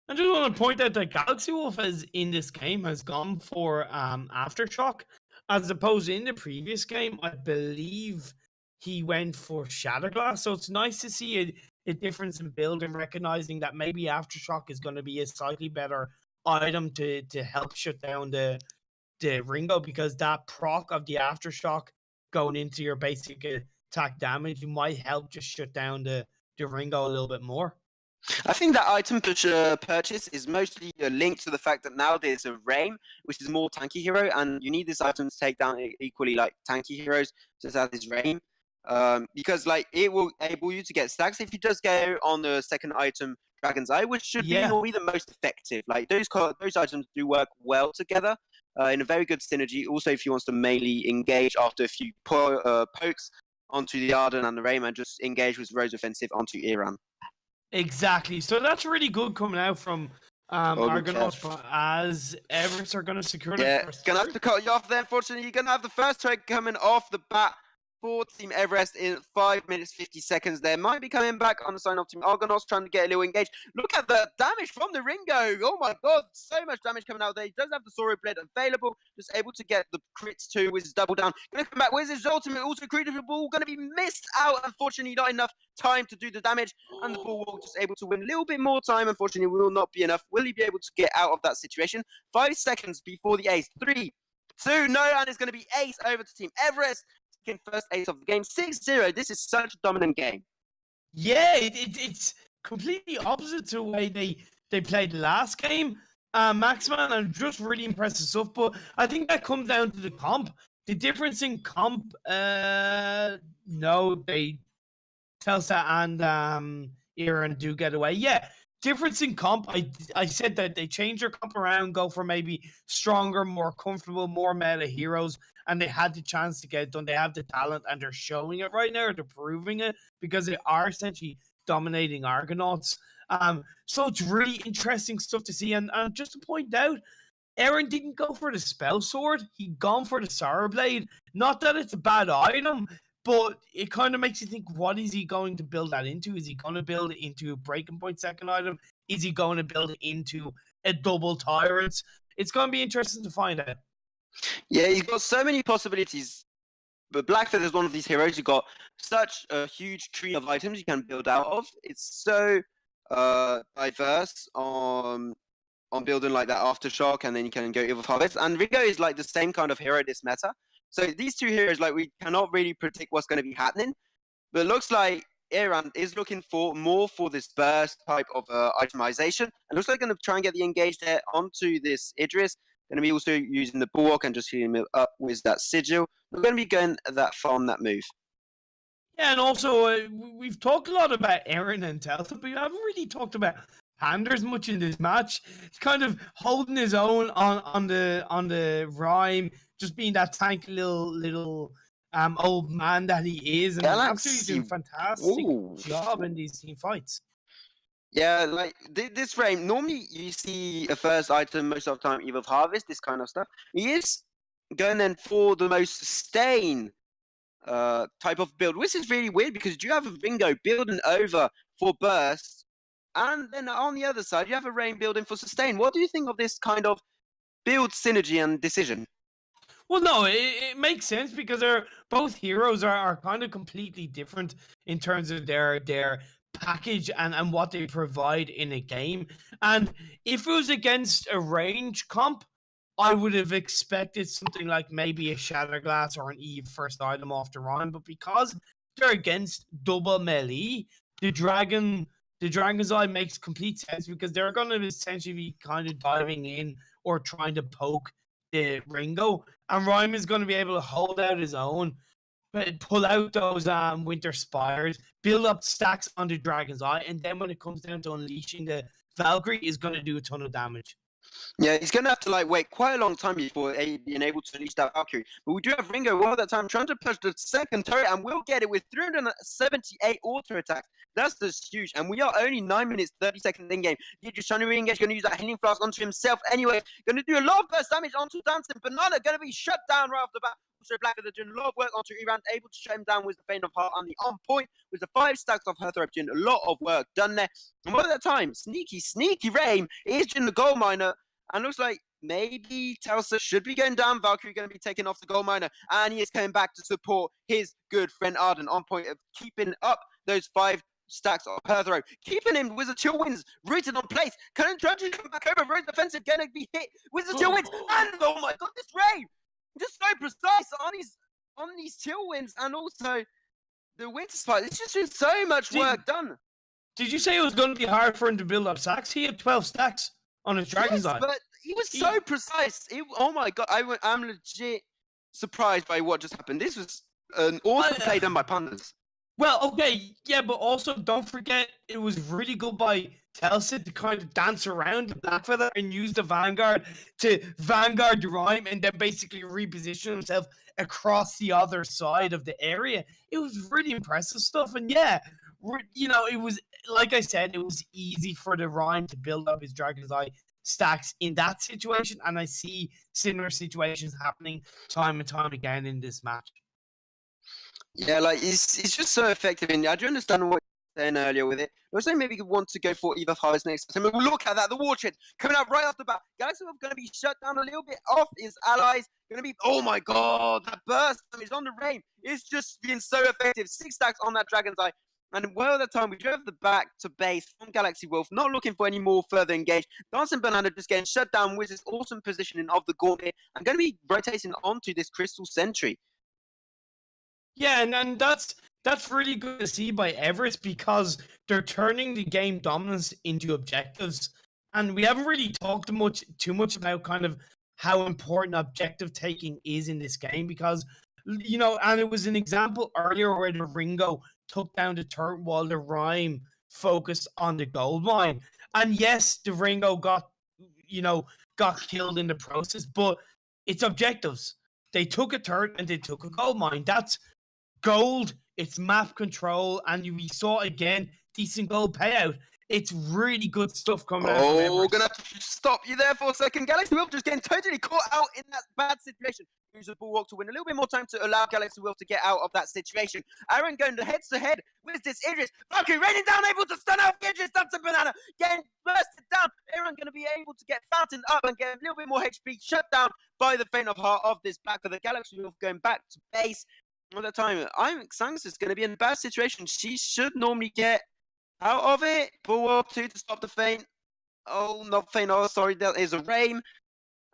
I just want to point out that Galaxy Wolf in this game has gone for Aftershock, as opposed to in the previous game, I believe he went for Shatterglass. So it's nice to see a difference in build and recognizing that maybe Aftershock is going to be a slightly better item to help shut down the Ringo, because that proc of the Aftershock going into your basic attack damage might help just shut down the Ringo a little bit more. I think that item purchase is mostly linked to the fact that now there's a Rain, which is more tanky hero, and you need this item to take down equally like tanky heroes, just as this Rain. Because like it will enable you to get stacks if you just go on the second item, Dragon's Eye, which should be normally the most effective. Like those items do work well together in a very good synergy. Also, if you want to melee engage after a few pokes onto the Arden and the Rayman, just engage with Rose Offensive onto Iran. Exactly. So that's really good coming out from Argonauts, as Everest are going to secure the first. Gonna have to cut you off there. Unfortunately, you're gonna have the first trade coming off the bat for Team Everest in 5 minutes 50 seconds. There might be coming back on the side of Team Argonauts, trying to get a little engaged. Look at the damage from the Ringo. Oh my god, so much damage coming out there. He does have the Sorrow Blade available, just able to get the crits too with his double down. Gonna come back with his ultimate, also creative ball, gonna be missed out. Unfortunately, not enough time to do the damage, and the ball will just able to win a little bit more time. Unfortunately, will not be enough. Will he be able to get out of that situation? 5 seconds before the ace. 3, 2, no, and it's gonna be ace over to Team Everest. First ace of the game, 6-0. This is such a dominant game. Yeah, it's completely opposite to the way they played the last game. Maxman, and just really impressive stuff. But I think that comes down to the comp. The difference in comp, no, they Telsa and Aaron do get away. Yeah, difference in comp. I said that they change their comp around, go for maybe stronger, more comfortable, more meta heroes, and they had the chance to get it done. They have the talent, and they're showing it right now. They're proving it because they are essentially dominating Argonauts. So it's really interesting stuff to see. And just to point out, Aaron didn't go for the spell sword. He gone for the Sorrow Blade. Not that it's a bad item, but it kind of makes you think, what is he going to build that into? Is he going to build it into a breaking point second item? Is he going to build it into a double tyrant? It's going to be interesting to find out. Yeah, he's got so many possibilities. But Blackfeather is one of these heroes who got such a huge tree of items you can build out of. It's so diverse on building like that Aftershock, and then you can go Eve of Harvest. And Ringo is like the same kind of hero this meta. So these two heroes, like, we cannot really predict what's going to be happening. But it looks like Aaron is looking for more for this burst type of itemization. And looks like going to try and get the engage there onto this Idris. Going to be also using the Bulwark and just healing him up with that Sigil. We're going to be going that far on that move. Yeah, and also we've talked a lot about Aaron and Telsa, but we haven't really talked about Panders much in this match. He's kind of holding his own on the rhyme, just being that tanky little old man that he is, and absolutely doing a fantastic job in these team fights. Yeah, like this frame, normally you see a first item most of the time, Eve of Harvest, this kind of stuff. He is going then for the most sustain type of build, which is really weird because you have a Ringo building over for burst, and then on the other side you have a Rain building for sustain. What do you think of this kind of build synergy and decision? Well, no, it makes sense because both heroes are kind of completely different in terms of their package and what they provide in a game. And if it was against a range comp, I would have expected something like maybe a Shatterglass or an Eve first item off the rhyme. But because they're against double melee, the Dragon's Eye makes complete sense because they're going to essentially be kind of diving in or trying to poke the Ringo, and Rhyme is going to be able to hold out his own, but pull out those Winter Spires, build up stacks on the Dragon's Eye, and then when it comes down to unleashing the Valkyrie, is going to do a ton of damage. Yeah, he's going to have to wait quite a long time before being able to unleash that Valkyrie. But we do have Ringo all that time trying to push the second turret, and we'll get it with 378 auto attacks. That's just huge. And we are only 9 minutes, 30 seconds in game. Just trying to re-engage, going to use that healing flask onto himself anyway. Going to do a lot of burst damage onto Dancing Banana, going to be shut down right off the bat. So Blackfeather doing a lot of work onto Iran, able to shut him down with the Vein of Heart on the on point, with the 5 stacks of her throat, doing a lot of work done there. And by that time, sneaky Rain is in the gold miner. And looks like maybe Telsa should be going down. Valkyrie going to be taking off the gold miner. And he is coming back to support his good friend Arden on point of keeping up those 5 stacks of her throw. Keeping him with the chill winds rooted on place. Trying to come back over. Rose defensive going to be hit with the chill winds. And oh my god, this Rain! Just so precise on these chill winds. And also the winter spike. It's just been so much work done. Did you say it was going to be hard for him to build up stacks? He had 12 stacks on his Dragon's Eye. But he was so precise. Oh my god, I'm legit surprised by what just happened. This was an awesome play done by Pandas. Well, okay, yeah, but also don't forget it was really good by Telsa to kind of dance around the Blackfeather and use the Vanguard to Vanguard the Rhyme and then basically reposition himself across the other side of the area. It was really impressive stuff, and yeah, you know, it was, like I said, it was easy for the Rhyme to build up his Dragon's Eye stacks in that situation, and I see similar situations happening time and time again in this match. Yeah, like it's just so effective. And I do understand what you were saying earlier with it. I was saying maybe you want to go for Eve of Harvest next time. We'll look at that, the war chant coming out right off the bat. Galaxy Wolf going to be shut down a little bit off his allies. Going to be, oh my god, that burst is on the Rain. It's just been so effective. 6 stacks on that Dragon's Eye. And well, at the time, we drove the back to base from Galaxy Wolf, not looking for any more further engage. Dancing Banana just getting shut down with this awesome positioning of the Gauntlet. I'm going to be rotating onto this Crystal Sentry. Yeah, and that's really good to see by Everest because they're turning the game dominance into objectives. And we haven't really talked too much about kind of how important objective taking is in this game because, and it was an example earlier where the Ringo took down the turret while the Rhyme focused on the gold mine. And yes, the Ringo got killed in the process, but it's objectives. They took a turret and they took a gold mine. That's gold, it's map control, and we saw again decent gold payout. It's really good stuff coming out from Everest. Gonna have to stop you there for a second. Galaxy Wolf just getting totally caught out in that bad situation. Use the bulwark to win a little bit more time to allow Galaxy Wolf to get out of that situation. Aaron going head to head with this Idris. Valkyrie raining down, able to stun out Idris. That's a banana. Getting bursted down. Aaron going to be able to get fountained up and get a little bit more HP shut down by the faint of heart of this Black for the Galaxy Wolf going back to base. At that time, I'm Xanx is going to be in a bad situation. She should normally get out of it. Bulwark 2 to stop the feint. Oh, not feint. Oh, sorry, that is a rain.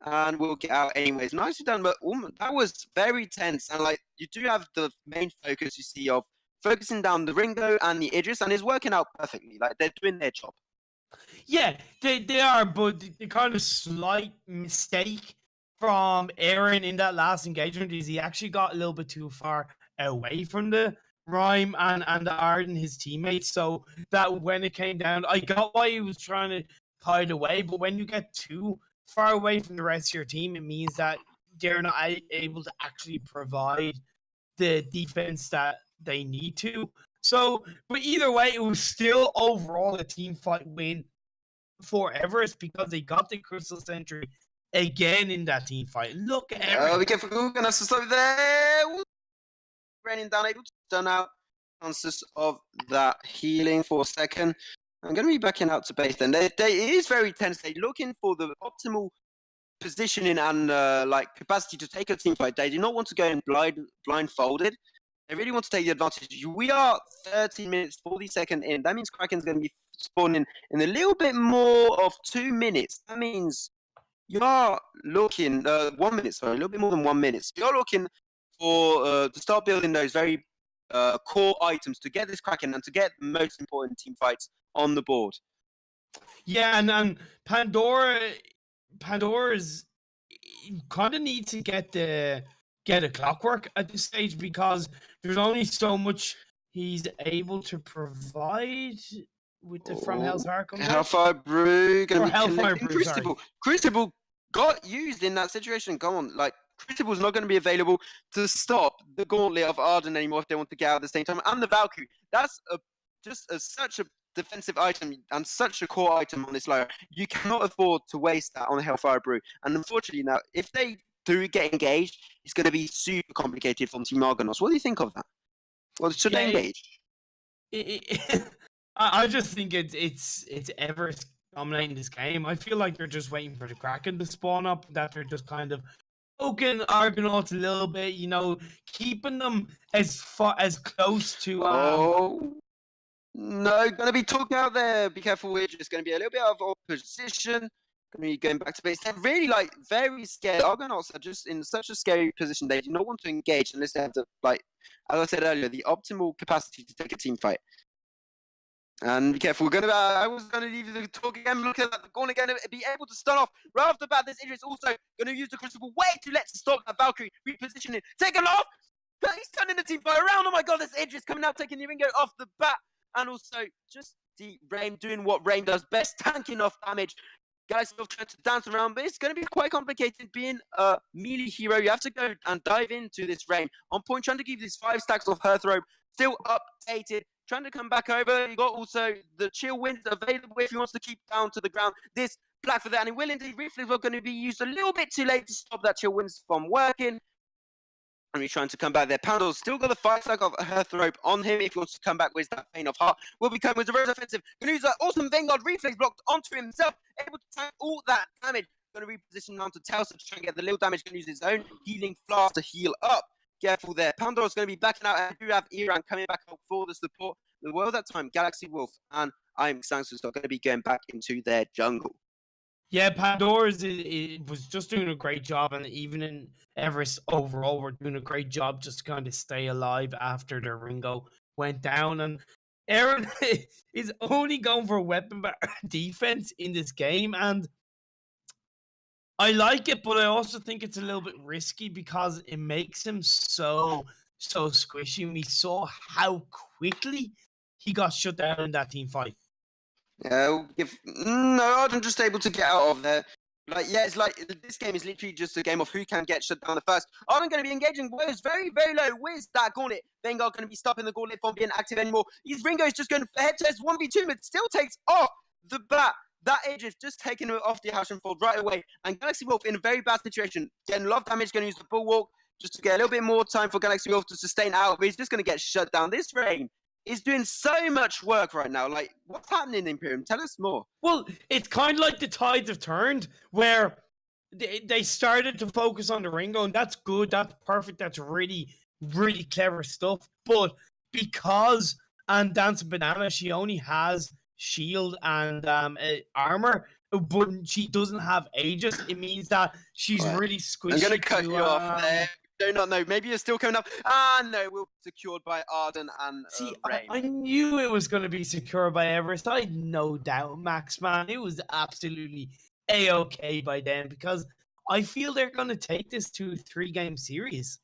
And we'll get out anyways. Nicely done, but that was very tense. And like, you do have the main focus you see of focusing down the Ringo and the Idris, and it's working out perfectly. Like, they're doing their job. Yeah, they are, but the kind of slight mistake from Aaron in that last engagement is he actually got a little bit too far away from the Rhyme and the Arden, his teammates. So that when it came down, I got why he was trying to hide away, but when you get too far away from the rest of your team, it means that they're not able to actually provide the defense that they need to. So, but either way, it was still overall a team fight win for Everest because they got the Crystal Sentry again in that team fight. Look at Everest. Be careful, we're gonna stop there. Raining down, able to stun out. Chances of that healing for a second. I'm going to be backing out to base then. It is very tense. They're looking for the optimal positioning and capacity to take a team fight. They do not want to go in blindfolded. They really want to take the advantage. We are 13 minutes, 40 seconds in. That means Kraken's going to be spawning in a little bit more of 2 minutes. That means you are looking 1 minute, sorry, a little bit more than 1 minute. So you're looking for to start building those very core items to get this Kraken and to get the most important team fights on the board. Yeah, and Pandora's kind of need to get a clockwork at this stage because there's only so much he's able to provide with the From Hell's Heart. Hellfire Brew gonna be Hellfire Brew, Crucible. Crucible got used in that situation. Go on, like Crucible's not going to be available to stop the Gauntlet of Arden anymore if they want to get out at the same time. And the Valkyrie, that's such a defensive item and such a core item on this layer. You cannot afford to waste that on Hellfire Brew. And unfortunately now, if they do get engaged, it's going to be super complicated from Team Argonauts. What do you think of that? Well, should they engage? I just think it's Everest dominating this game. I feel like they're just waiting for the Kraken to spawn up, that they're just kind of poking Argonauts a little bit, keeping them as close to no, gonna be talking out there. Be careful, we're just gonna be a little bit out of position. Gonna be going back to base. They're really very scared. Argonauts are just in such a scary position. They do not want to engage unless they have the as I said earlier, the optimal capacity to take a team fight. And be careful, I was gonna leave you the talk again. Look at that, the Gauntlet gonna be able to start off right off the bat. This Idris also gonna use the Crucible way too late to stop that Valkyrie repositioning. Taken off! He's turning the team fight around. Oh my god, this Idris coming out, taking the Ringo off the bat. And also just the Rain doing what Rain does best, tanking off damage. Guys still trying to dance around, but it's going to be quite complicated being a melee hero. You have to go and dive into this Rain. On point, trying to keep these 5 stacks of Hearthrobe still updated. Trying to come back over. You got also the Chill Winds available if he wants to keep down to the ground. This Black for that, and it will indeed. Reflex are going to be used a little bit too late to stop that Chill Winds from working. And he's trying to come back there. Pandor's still got the 5 stack of Hearthrobe on him. If he wants to come back with that Pain of Heart, will be coming with the Rose Offensive. Going to use that awesome Vanguard Reflex blocked onto himself. Able to tank all that damage. Going to reposition onto Telsa to try and get the little damage. Going to use his own healing flask to heal up. Careful there. Pandor's going to be backing out. And we do have Iran coming back up for the support. Well, that time, Galaxy Wolf and I'm Xanx are going to be going back into their jungle. Yeah, Pandora's was just doing a great job, and even in Everest overall, we're doing a great job just to kind of stay alive after the Ringo went down. And Aaron is only going for weapon defense in this game, and I like it, but I also think it's a little bit risky because it makes him so squishy. We saw how quickly he got shut down in that team fight. Yeah, no, Arden just able to get out of there. Like, yeah, it's like this game is literally just a game of who can get shut down the first. Arden going to be engaging Wiz very, very low. Where's that gauntlet? Vanguard going to be stopping the gauntlet from being active anymore. Ringo is just going to head to his 1v2, but still takes off the bat. That edge is just taking it off the Hashim Fold right away. And Galaxy Wolf in a very bad situation. Getting a lot of damage, going to use the Bulwark just to get a little bit more time for Galaxy Wolf to sustain out. But he's just going to get shut down. This rain is doing so much work right now. Like, what's happening in Imperium? Tell us more. Well, it's kind of like the tides have turned, where they started to focus on the Ringo, and that's good. That's perfect. That's really, really clever stuff. But because Dancing Banana, she only has shield and armor, but she doesn't have Aegis. It means that she's really squishy. I'm going to cut you off there. Do not know. Maybe you're still coming up. No, we're secured by Arden and See, Rain. I knew it was going to be secured by Everest. I had no doubt, Max, man. It was absolutely A-okay by then because I feel they're going to take this to a 3-game series.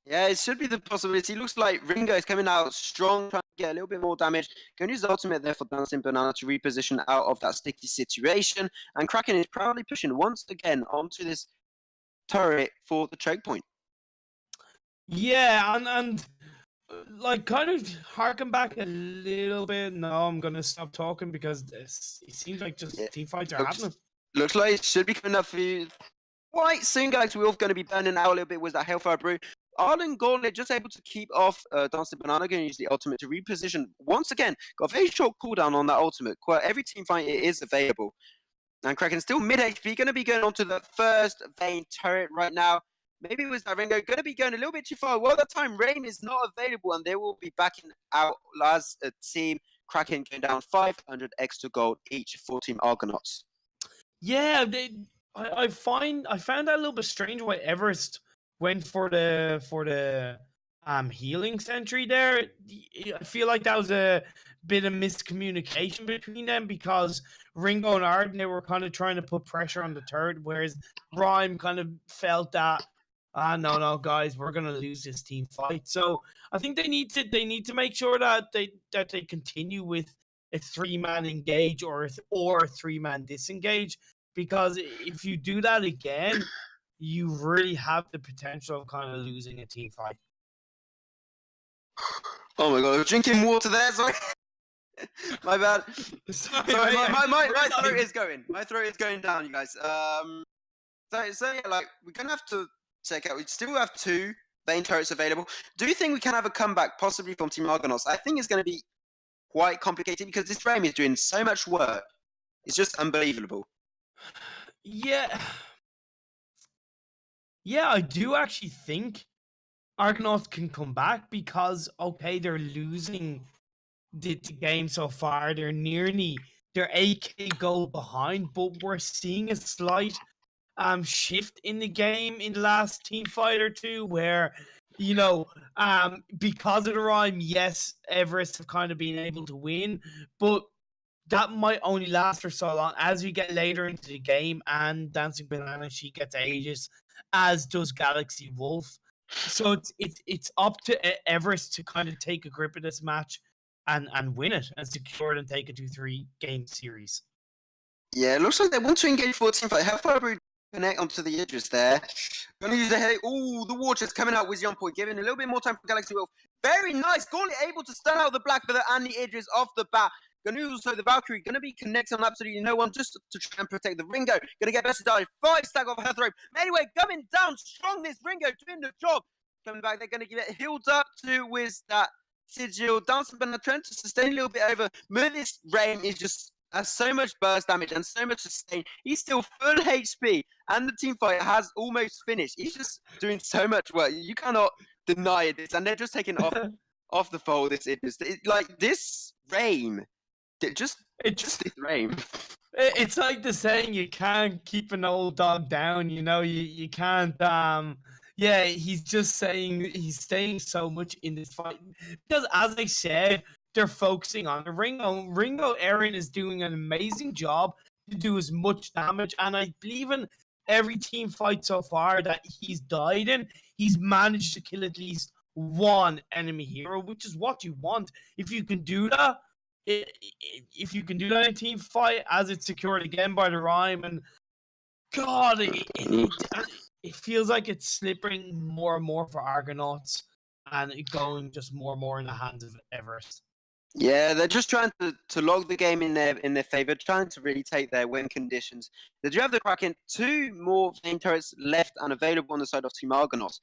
Yeah, it should be the possibility. It looks like Ringo is coming out strong, trying to get a little bit more damage. Going to use the ultimate there for Dancing Banana to reposition out of that sticky situation. And Kraken is proudly pushing once again onto this turret for the choke point. Yeah, and like kind of harken back a little bit. No, I'm going to stop talking because it seems like just team fights are happening. Looks like it should be coming up for you quite soon, guys. We're all going to be burning out a little bit with that Hellfire Brew. Arden Gauntlet just able to keep off Dancing Banana, going to use the ultimate to reposition. Once again, got a very short cooldown on that ultimate. Quite every team fight it is available. And Kraken still mid HP, going to be going on to the first Vayne turret right now. Maybe it was that Ringo going to be going a little bit too far. Well, that time Rain is not available, and they will be backing out as a team. Kraken going down 500 extra gold each for Team Argonauts. Yeah, I found that a little bit strange why Everest went for the healing sentry there. I feel like that was a bit of miscommunication between them because Ringo and Arden, they were kind of trying to put pressure on the turret, whereas Rhyme kind of felt that no guys, we're gonna lose this team fight. So I think they need to make sure that they continue with a 3-man engage or a 3-man disengage, because if you do that again, you really have the potential of kind of losing a team fight. Oh my god, I was drinking water there, sorry. My bad. Sorry, my throat is going. My throat is going down, you guys. So yeah, like, we're gonna have to check out. We still have 2 Vayne turrets available. Do you think we can have a comeback possibly from Team Argonauts? I think it's gonna be quite complicated because this frame is doing so much work. It's just unbelievable. Yeah, I do actually think Argonauts can come back because, okay, they're losing the game so far. They're 8k goal behind, but we're seeing a slight shift in the game in the last team fight or two where, because of the Rhyme, yes, Everest have kind of been able to win, but that might only last for so long. As we get later into the game and Dancing Banana, she gets Aegis, as does Galaxy Wolf. So it's up to Everest to kind of take a grip of this match and win it and secure it and take it to 3-game series. Yeah, it looks like they want to engage 14 fight. Hellfire Brew connect onto the edges there. Gonna use the head. Oh, the Watcher's coming out with Yon Point, giving a little bit more time for Galaxy Wolf. Very nice. Gauntlet able to stun out the Black Feather and the edges off the bat. Gonna use also the Valkyrie. Gonna be connected on absolutely no one just to try and protect the Ringo. Gonna get best dive. 5 stack off her throat. Anyway, coming down strong. This Ringo doing the job. Coming back, they're gonna give it healed up to with that Sigil. Dancing Banana Trent to sustain a little bit over. This Rain is just has so much burst damage and so much sustain. He's still full HP, and the team fight has almost finished. He's just doing so much work. You cannot deny this, and they're just taking off the fold. Like this Rain. Just this Rain. It's like the saying, you can't keep an old dog down. You can't. Yeah, he's just saying he's staying so much in this fight because, as I said, they're focusing on the Ringo. Ringo Aaron is doing an amazing job to do as much damage, and I believe in every team fight so far that he's died in, he's managed to kill at least one enemy hero, which is what you want. If you can do that, if you can do that in a team fight, as it's secured again by the rhyme, and God, it feels like it's slipping more and more for Argonauts, and it going just more and more in the hands of Everest. Yeah, they're just trying to log the game in their favor, trying to really take their win conditions. They do have the Kraken, 2 more Vayne turrets left and available on the side of Team Argonauts.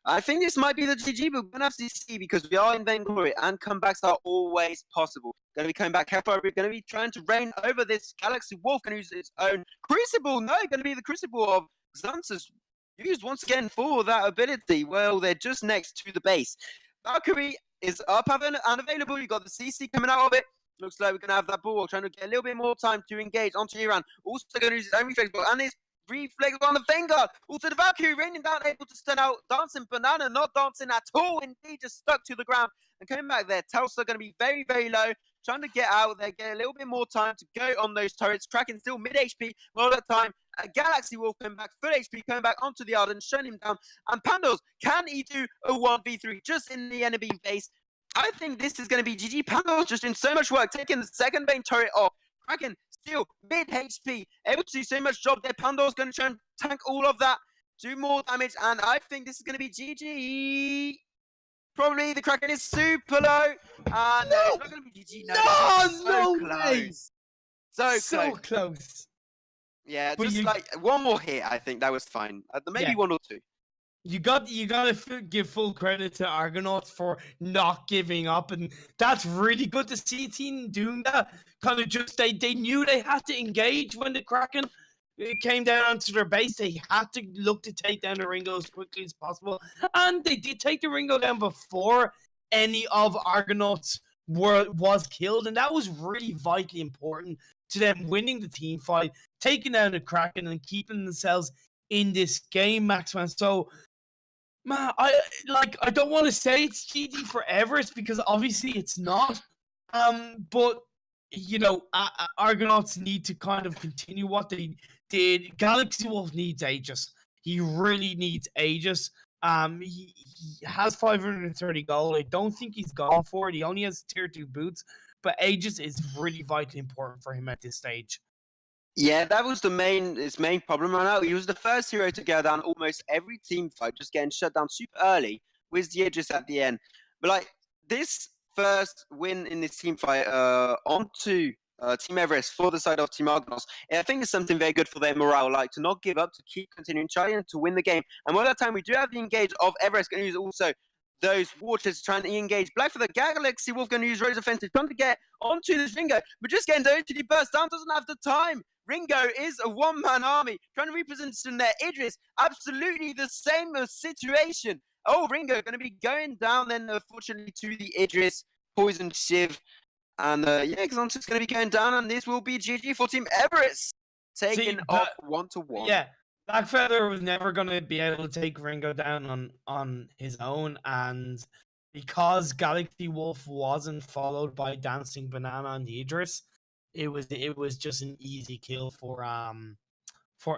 I think this might be the GG, but we're going to have to see because we are in Vainglory and comebacks are always possible. Going to be coming back. Hellfire, we're going to be trying to reign over this Galaxy Wolf, going to use its own Crucible. No, going to be the Crucible of Xanthus, used once again for that ability. Well, they're just next to the base. Valkyrie is up and available. You got the CC coming out of it. Looks like we're going to have that ball trying to get a little bit more time to engage onto Iran. Also going to use his own reflex ball and his reflex on the Vanguard. Also the Valkyrie raining down, able to stun out. Dancing Banana, not dancing at all. Indeed, just stuck to the ground. And coming back there, Tulsa going to be very, very low. Trying to get out there, get a little bit more time to go on those turrets. Kraken still mid HP. Well, that time, Galaxy Wolf coming back, full HP, coming back onto the Arden, shutting him down. And Pandos, can he do a 1v3 just in the enemy base? I think this is going to be GG. Pandos just doing so much work, taking the second main turret off. Kraken still mid HP, able to do so much job there. Pandos going to try and tank all of that, do more damage, and I think this is going to be GG. Probably the Kraken is super low, and no, it's not going to be GG. No way. So close. Yeah, but just like one more hit, I think that was fine. Maybe one or two. You gotta give full credit to Argonauts for not giving up, and that's really good to see a team doing that. Kind of just they knew they had to engage when the Kraken came down onto their base. They had to look to take down the Ringo as quickly as possible, and they did take the Ringo down before any of Argonauts was killed, and that was really vitally important to them winning the team fight, taking down the Kraken, and keeping themselves in this game, Maxman. So, man, I don't want to say it's GG for Everest because obviously it's not. But you know, Argonauts need to kind of continue what they did. Galaxy Wolf needs Aegis. He really needs Aegis. He has 530 gold. I don't think he's gone for it. He only has tier 2 boots, but Aegis is really vitally important for him at this stage. Yeah, that was his main problem right now. He was the first hero to go down almost every team fight, just getting shut down super early with the Aegis at the end. But like this first win in this team fight onto Team Everest for the side of Team Argonauts, I think it's something very good for their morale, like to not give up, to keep continuing trying to win the game. And while that time we do have the engage of Everest, going to use also those waters trying to engage Black for the Galaxy Wolf, going to use Rose Offensive, trying to get onto this Ringo, but just getting totally burst down, doesn't have the time. Ringo is a one-man army, trying to reposition their Idris, absolutely the same situation. Oh, Ringo going to be going down then, unfortunately, to the Idris, Poison Shiv, and yeah, Xanthus is going to be going down, and this will be GG for Team Everest, taking off 1-1. Yeah, Blackfeather was never going to be able to take Ringo down on his own, and because Galaxy Wolf wasn't followed by Dancing Banana and Idris, it was just an easy kill for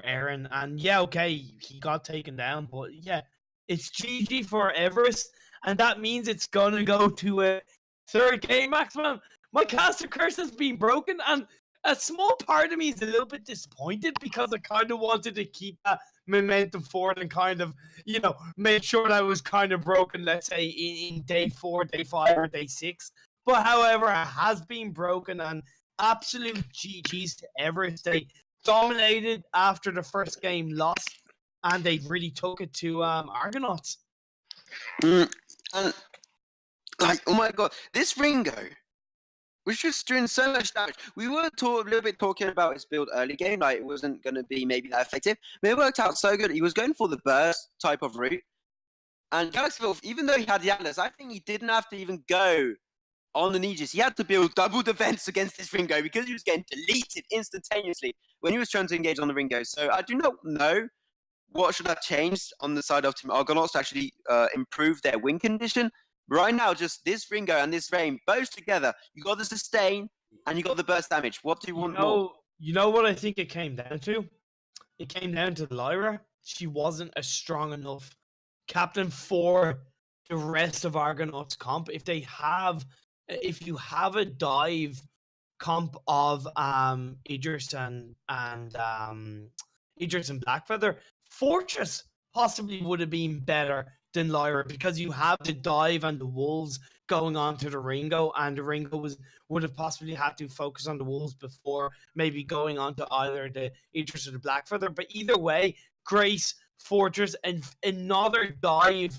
Aaron. And yeah, okay, he got taken down, but yeah, it's GG for Everest, and that means it's gonna go to a third game. Maximum, my caster curse has been broken, and a small part of me is a little bit disappointed because I kind of wanted to keep that momentum forward and kind of, you know, make sure that it was kind of broken, let's say, in day 4, day 5, or day 6. But however, it has been broken, and absolute GG's to Everest. They dominated after the first game lost, and they really took it to Argonauts. And like, oh my god, this Ringo was just doing so much damage. We were a little bit talking about his build early game, like it wasn't going to be maybe that effective, but it worked out so good. He was going for the burst type of route, and Galaxy Wolf, even though he had the Atlas, I think he didn't have to even go on the Aegis. He had to build double defense against this Ringo because he was getting deleted instantaneously when he was trying to engage on the Ringo. So I do not know what should have changed on the side of Team Argonauts to actually improve their win condition. Right now, just this Ringo and this Rain, both together, you got the sustain and you got the burst damage. What do you want more? You know what I think it came down to? It came down to Lyra. She wasn't a strong enough captain for the rest of Argonauts comp. If you have a dive comp of Idris and Blackfeather, Fortress possibly would have been better than Lyra because you have the dive and the wolves going on to the Ringo, and the Ringo would have possibly had to focus on the wolves before maybe going on to either the Idris or the Blackfeather. But either way, Grace, Fortress, and another dive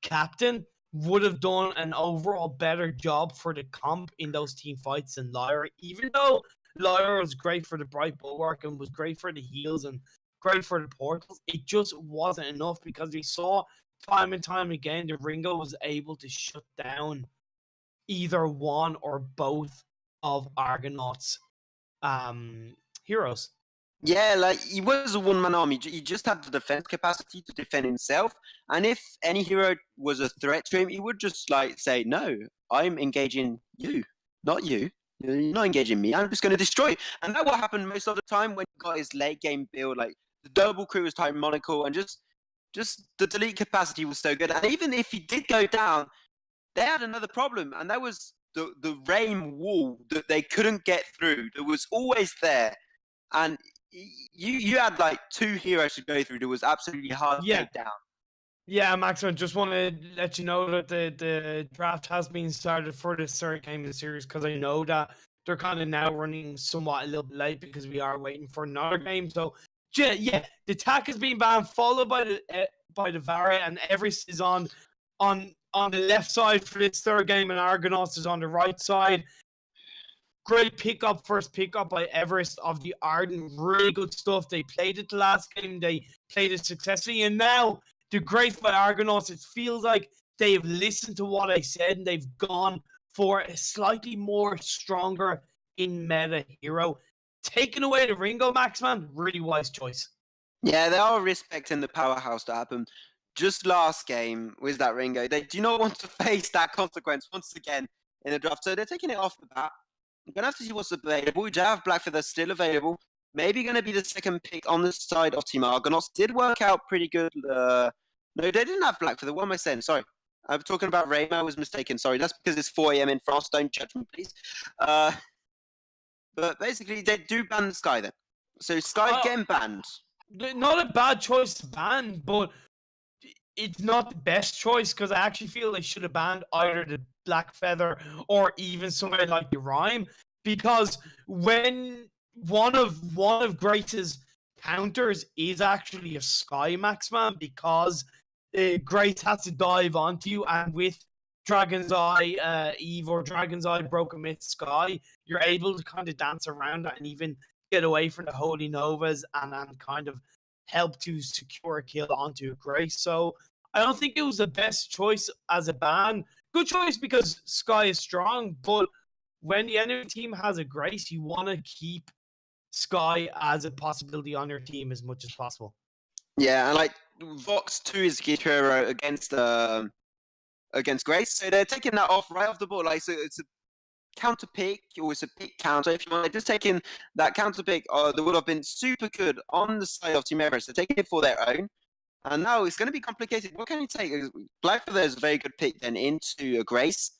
captain would have done an overall better job for the comp in those team fights than Lyra, even though Lyra was great for the Bright Bulwark and was great for the heals and great for the portals. It just wasn't enough because we saw time and time again the Ringo was able to shut down either one or both of Argonauts' heroes. Yeah, like he was a one-man army. He just had the defense capacity to defend himself. And if any hero was a threat to him, he would just like say, "No, I'm engaging you, not you. You're not engaging me. I'm just going to destroy you." And that's what happened most of the time when he got his late game build. Like the double crew was tyrannical, and just the delete capacity was so good. And even if he did go down, they had another problem, and that was the rain wall that they couldn't get through. That was always there, and you had like two heroes to go through that was absolutely hard to take down. Yeah, Max, I just want to let you know that the draft has been started for this third game of the series because I know that they're kind of now running somewhat a little bit late because we are waiting for another game. So, yeah, the attack has been banned, followed by the Vara, and Everest is on the left side for this third game, and Argonauts is on the right side. Great first pickup by Everest of the Arden. Really good stuff. They played it the last game. They played it successfully. And now, the great by Argonauts, it feels like they've listened to what I said and they've gone for a slightly more stronger in meta hero. Taking away the Ringo, Maxman, really wise choice. Yeah, they are respecting the powerhouse that happened just last game with that Ringo. They do not want to face that consequence once again in the draft. So they're taking it off the bat. We're going to have to see what's available. We do have Blackfeather still available. Maybe going to be the second pick on the side of Team Argonauts. Did work out pretty good. No, they didn't have Blackfeather. What am I saying? Sorry. I'm talking about Raymond. I was mistaken. Sorry. That's because it's 4 a.m. in France. Don't judge me, please. But basically, they do ban the Sky then. So Sky getting banned. Not a bad choice to ban, but it's not the best choice because I actually feel they should have banned either the Blackfeather or even somebody like the Rhyme, because when one of Grace's counters is actually a Sky Maxman, because Grace has to dive onto you, and with Dragon's Eye Eve or Dragon's Eye Broken Myth Sky, you're able to kind of dance around that and even get away from the Holy Novas and kind of help to secure a kill onto Grace. So I don't think it was the best choice as a ban. Good choice because Sky is strong, but when the enemy team has a Grace, you want to keep Sky as a possibility on your team as much as possible. Yeah, and like Vox 2 is hero against Grace, so they're taking that off right off the board. Like, so it's a counter pick, or it's a pick counter. If you want, they're just taking that counter pick that would have been super good on the side of Team Everest. They're taking it for their own. And now it's going to be complicated. What can you take? Blackfeather is a very good pick then into a Grace.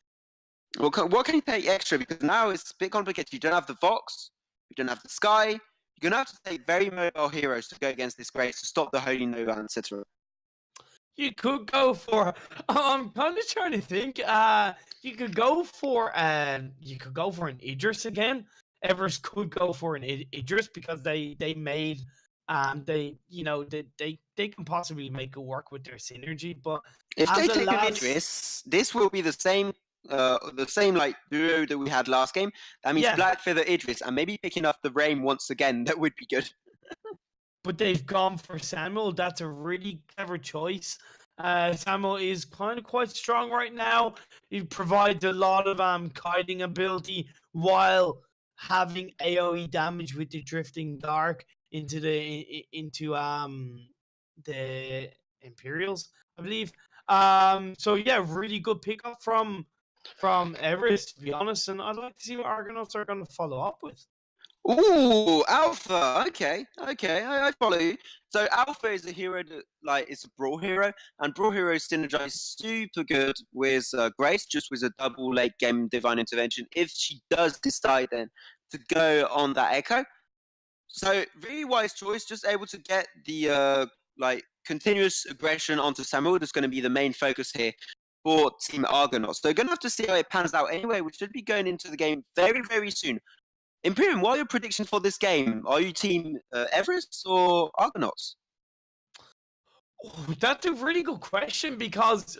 What can you take extra? Because now it's a bit complicated. You don't have the Vox. You don't have the Sky. You're going to have to take very mobile heroes to go against this Grace to stop the Holy Nova, etc. You could go for. I'm kind of trying to think. You could go for an Idris again. Everest could go for an Idris because they made they can possibly make it work with their synergy. But if they take an Idris, this will be the same like duo that we had last game. That means Blackfeather Idris, and maybe picking up the Rain once again. That would be good. But they've gone for Samuel. That's a really clever choice. Samuel is kind of quite strong right now. He provides a lot of kiting ability while having AoE damage with the Drifting Dark into the Imperials, I believe. So yeah, really good pickup from Everest, to be honest. And I'd like to see what Argonauts are going to follow up with. Ooh, Alpha. Okay, okay, I follow you. So Alpha is a hero that like it's a brawl hero, and brawl heroes synergize super good with Grace, just with a double late game divine intervention. If she does decide then to go on that Echo, so really wise choice. Just able to get the like continuous aggression onto Samuel. That's going to be the main focus here for Team Argonauts. So going to have to see how it pans out anyway. We should be going into the game very soon. Imperium, what are your predictions for this game? Are you team Everest or Argonauts? Oh, that's a really good question because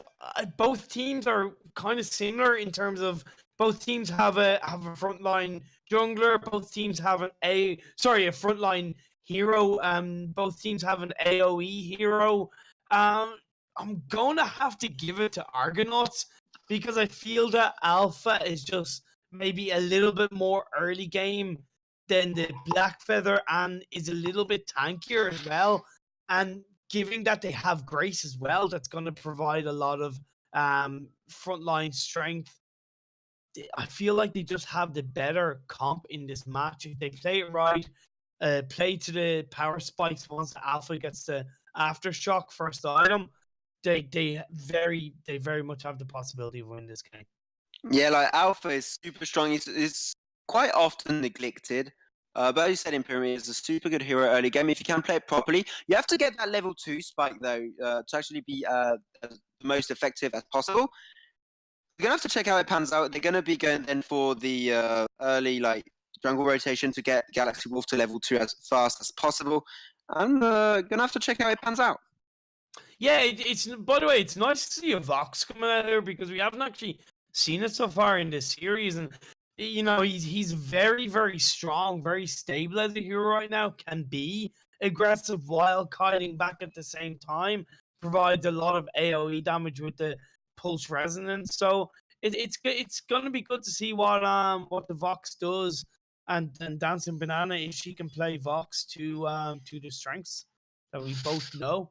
both teams are kind of similar in terms of both teams have a frontline jungler. Both teams have a frontline hero. Both teams have an AOE hero. I'm gonna have to give it to Argonauts because I feel that Alpha is just maybe a little bit more early game than the Black Feather and is a little bit tankier as well. And given that they have Grace as well, that's going to provide a lot of frontline strength. I feel like they just have the better comp in this match. If they play it right, play to the power spikes once the Alpha gets the aftershock first item, they very much have the possibility of winning this game. Yeah, like Alpha is super strong. He's quite often neglected. But as you said, Imperium is a super good hero early game. If you can play it properly, you have to get that level 2 spike though to actually be the most effective as possible. You're gonna have to check how it pans out. They're gonna be going then for the early like jungle rotation to get Galaxy Wolf to level 2 as fast as possible. I'm gonna have to check how it pans out. Yeah, it's by the way, it's nice to see a Vox coming out here because we haven't actually seen it so far in this series, and he's very strong, very stable as a hero right now. Can be aggressive while kiting back at the same time. Provides a lot of AOE damage with the pulse resonance. So it's gonna be good to see what the Vox does, and then Dancing Banana if she can play Vox to the strengths that we both know.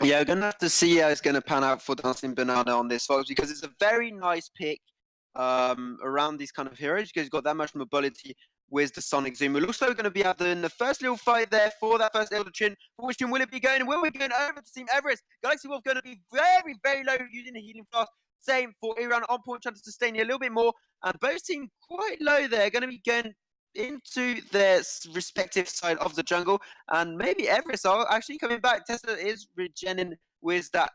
Yeah, we're gonna have to see how it's gonna pan out for Dancing Banana on this, folks, because it's a very nice pick around these kind of heroes because he's got that much mobility with the Sonic Zoom. It looks like we're going to be having the first little fight there for that first Elder Chin. For which team will it be going? Will we be going over to Team Everest? Galaxy Wolf going to be very low using the healing flask. Same for Iran on point, trying to sustain you a little bit more. And both teams quite low there, going to be going into their respective side of the jungle. And maybe Everest are actually coming back. Tesla is regenerating with that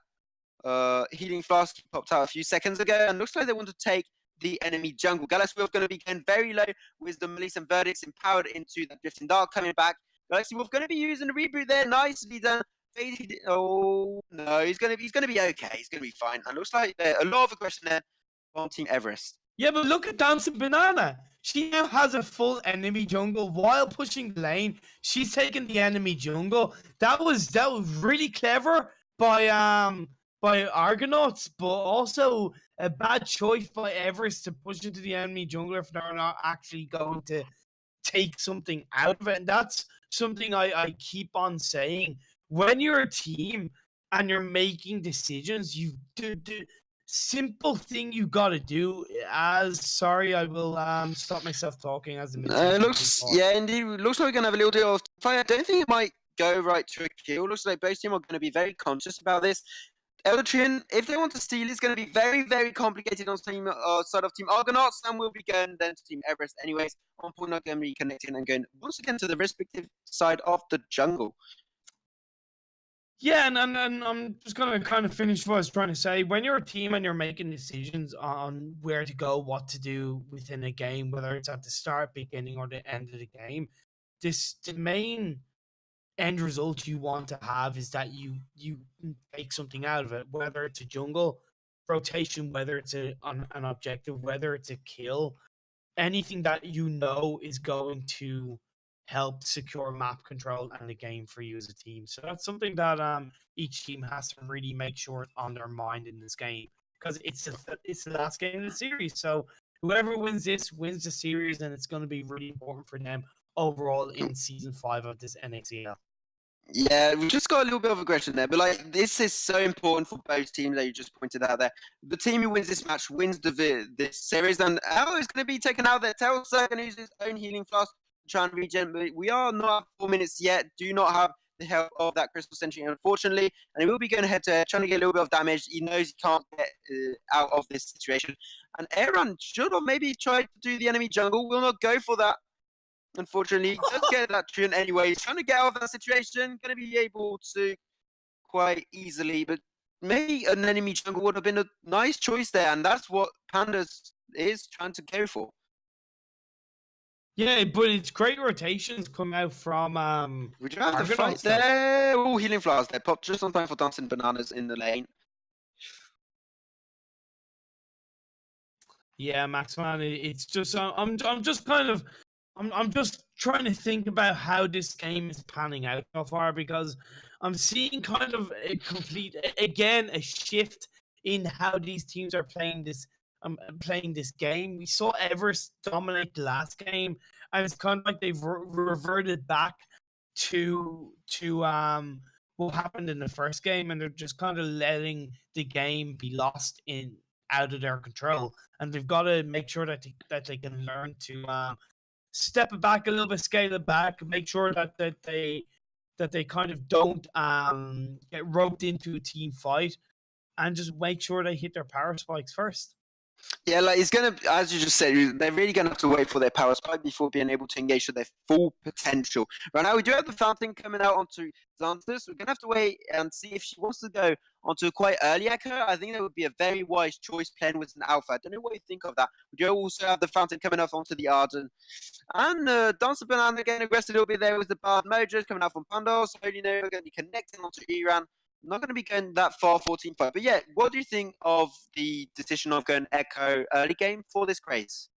healing flask popped out a few seconds ago, and looks like they want to take the enemy jungle. Galaxy Wolf going to be going very low with the Malice and Verdicts empowered into the Drifting Dark coming back. Galaxy Wolf going to be using the reboot there, nicely done. Oh no, he's gonna be okay. He's gonna be fine. And looks like a lot of aggression there on Team Everest. Yeah, but look at Dancing Banana. She now has a full enemy jungle while pushing the lane. She's taking the enemy jungle. That was really clever by Argonauts, but also a bad choice by Everest to push into the enemy jungler if they're not actually going to take something out of it. And that's something I keep on saying. When you're a team and you're making decisions, you do simple thing you got to do. Sorry, I will stop myself talking as the It looks, yeah, indeed. Looks like we're gonna have a little deal of fight. I don't think it might go right to a kill. Looks like both teams are going to be very conscious about this. Eltrian, if they want to steal, it's going to be very complicated on team side of Team Argonauts, and we'll be going then to Team Everest anyways. On point, not going to be connecting and going once again to the respective side of the jungle. Yeah, and I'm just going to kind of finish what I was trying to say. When you're a team and you're making decisions on where to go, what to do within a game, whether it's at the start, beginning, or the end of the game, the main end result you want to have is that you take something out of it, whether it's a jungle rotation, whether it's an objective, whether it's a kill, anything that you know is going to help secure map control and the game for you as a team. So that's something that each team has to really make sure it's on their mind in this game because it's the last game of the series. So whoever wins this wins the series, and it's going to be really important for them overall in season 5 of this NACL. Yeah, we just got a little bit of aggression there, but like this is so important for both teams that you just pointed out there. The team who wins this match wins this series, and Arrow is going to be taken out there. Telsa going to use his own healing flask to try and regen, but we are not at 4 minutes yet. Do not have the help of that Crystal Sentry, unfortunately, and he will be going head to head, trying to get a little bit of damage. He knows he can't get out of this situation, and Aaron should have maybe tried to do the enemy jungle. Will not go for that. Unfortunately, he does get that tune anyway. He's trying to get out of that situation. Going to be able to quite easily, but maybe an enemy jungle would have been a nice choice there, and that's what Pandas is trying to go for. Yeah, but it's great rotations come out from We do have the fight Argonauts, though. there. Oh, healing flowers there. Popped just on time for dancing bananas in the lane. Yeah, Max, man, it's just I'm just kind of I'm just trying to think about how this game is panning out so far, because I'm seeing kind of a complete again a shift in how these teams are playing this game. We saw Everest dominate the last game, and it's kind of like they've reverted back to what happened in the first game, and they're just kind of letting the game be lost in out of their control, and they've got to make sure that they can learn to step it back a little bit, scale it back, make sure that they kind of don't get roped into a team fight, and just make sure they hit their power spikes first. Yeah, like it's gonna, as you just said, they're really gonna have to wait for their power spike before being able to engage to their full potential. Right now, we do have the fountain coming out onto Xanthus. We're gonna have to wait and see if she wants to go onto a quite early echo. I think that would be a very wise choice playing with an alpha. I don't know what you think of that. We do also have the fountain coming off onto the Arden. And Dancer Banana getting aggressive a little bit there with the Bard Mojos coming out from Pandos. Holy Nova going to be connecting onto Iran. Not going to be going that far 14-5. But yeah, what do you think of the decision of going Echo early game for this craze?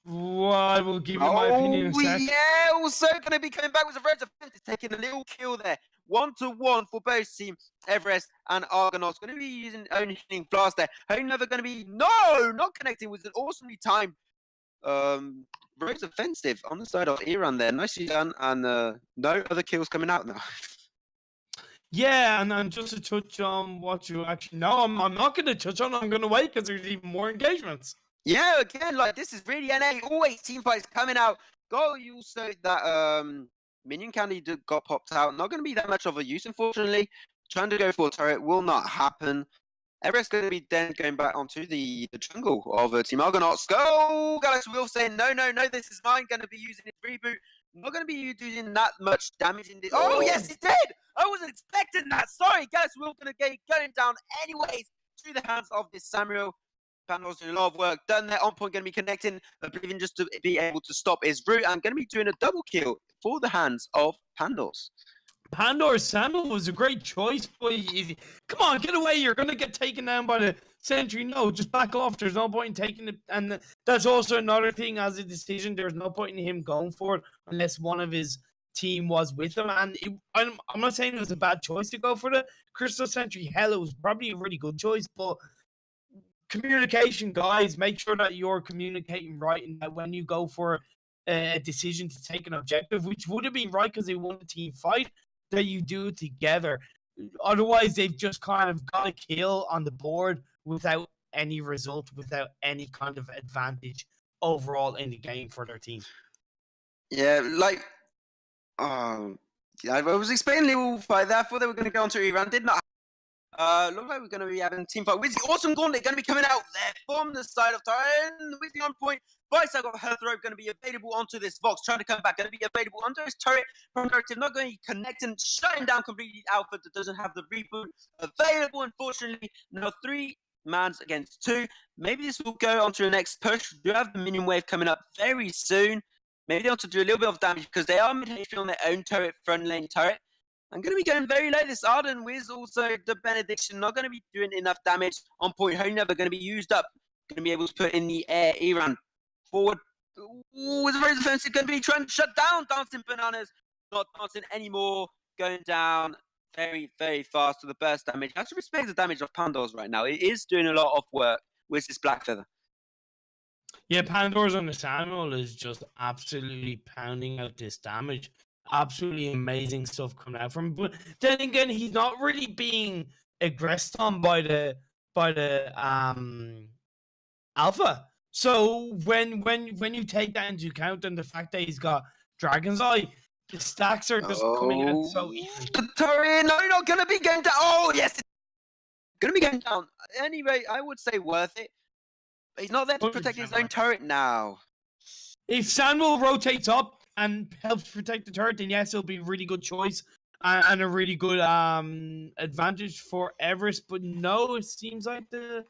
Well, I will give you my opinion in a sec. Yeah, also going to be coming back with a red defense, taking a little kill there. 1-1 for both team Everest and Argonauts. Going to be using own healing blast there. Holy Nova going to be, no, not connecting with an awesomely timed Rose offensive on the side of Iran there. Nicely done, and no other kills coming out now. Yeah, and just to touch on what you actually know, I'm not going to touch on. I'm going to wait because there's even more engagements. Yeah, again, like this is really NA. Always team fights coming out. Go, you also that minion candy got popped out. Not going to be that much of a use, unfortunately. Trying to go for a turret will not happen. Everest going to be then going back onto the jungle of Team Argonauts. Go! Galaxy Will saying, no, this is mine. Going to be using his reboot. Not going to be doing that much damage in this. Oh, yes, it did! I wasn't expecting that. Sorry, Galaxy Will going to get going down anyways to the hands of this Samuel. Pandos doing a lot of work done there. On point going to be connecting, I believe in just to be able to stop his route. And going to be doing a double kill for the hands of Pandos. Pandor's Samuel was a great choice, but come on, get away. You're going to get taken down by the sentry. No, just back off. There's no point in taking it. And that's also another thing as a decision. There's no point in him going for it unless one of his team was with him. And I'm not saying it was a bad choice to go for the Crystal Sentry. Hell, it was probably a really good choice, but communication, guys, make sure that you're communicating right and that when you go for a decision to take an objective, which would have been right because they won the team fight, that you do it together. Otherwise, they've just kind of got a kill on the board without any result, without any kind of advantage overall in the game for their team. Yeah, like, yeah, I was expecting a little fight there. I thought they were going to go on to Iran. Did not. Looks like we're going to be having team fight. Wizzy, awesome gauntlet going to be coming out there from the side of Tyron. Wizzy on point. Bicep of Hearthrope going to be available onto this Vox. Trying to come back. Going to be available under his turret from Directive. Not going to be connecting. Shutting down completely Alpha that doesn't have the reboot available. Unfortunately, now 3 mans against 2. Maybe this will go on to the next push. We do have the minion wave coming up very soon. Maybe they want to do a little bit of damage because they are mid HP on their own turret, front lane turret. I'm going to be going very low. This Arden Wiz, also the Benediction, not going to be doing enough damage on point. Home never going to be used up. Going to be able to put in the air. Iran forward. Ooh, it's very defensive. Going to be trying to shut down Dancing Bananas. Not dancing anymore. Going down very, very fast to the burst damage. I have to respect the damage of Pandos right now. It is doing a lot of work with this Black Feather. Yeah, Pandora's on the Samuel is just absolutely pounding out this damage. Absolutely amazing stuff coming out from him. But then again, he's not really being aggressed on by the alpha. So when you take that into account and the fact that he's got Dragon's Eye, the stacks are just coming out so easily. The turret, no, not gonna be going down. Oh yes, it's gonna be going down. Anyway, I would say worth it. But he's not there to protect his own turret now. If Samuel rotates up and helps protect the turret, then yes, it'll be a really good choice and a really good advantage for Everest. But no, it seems like the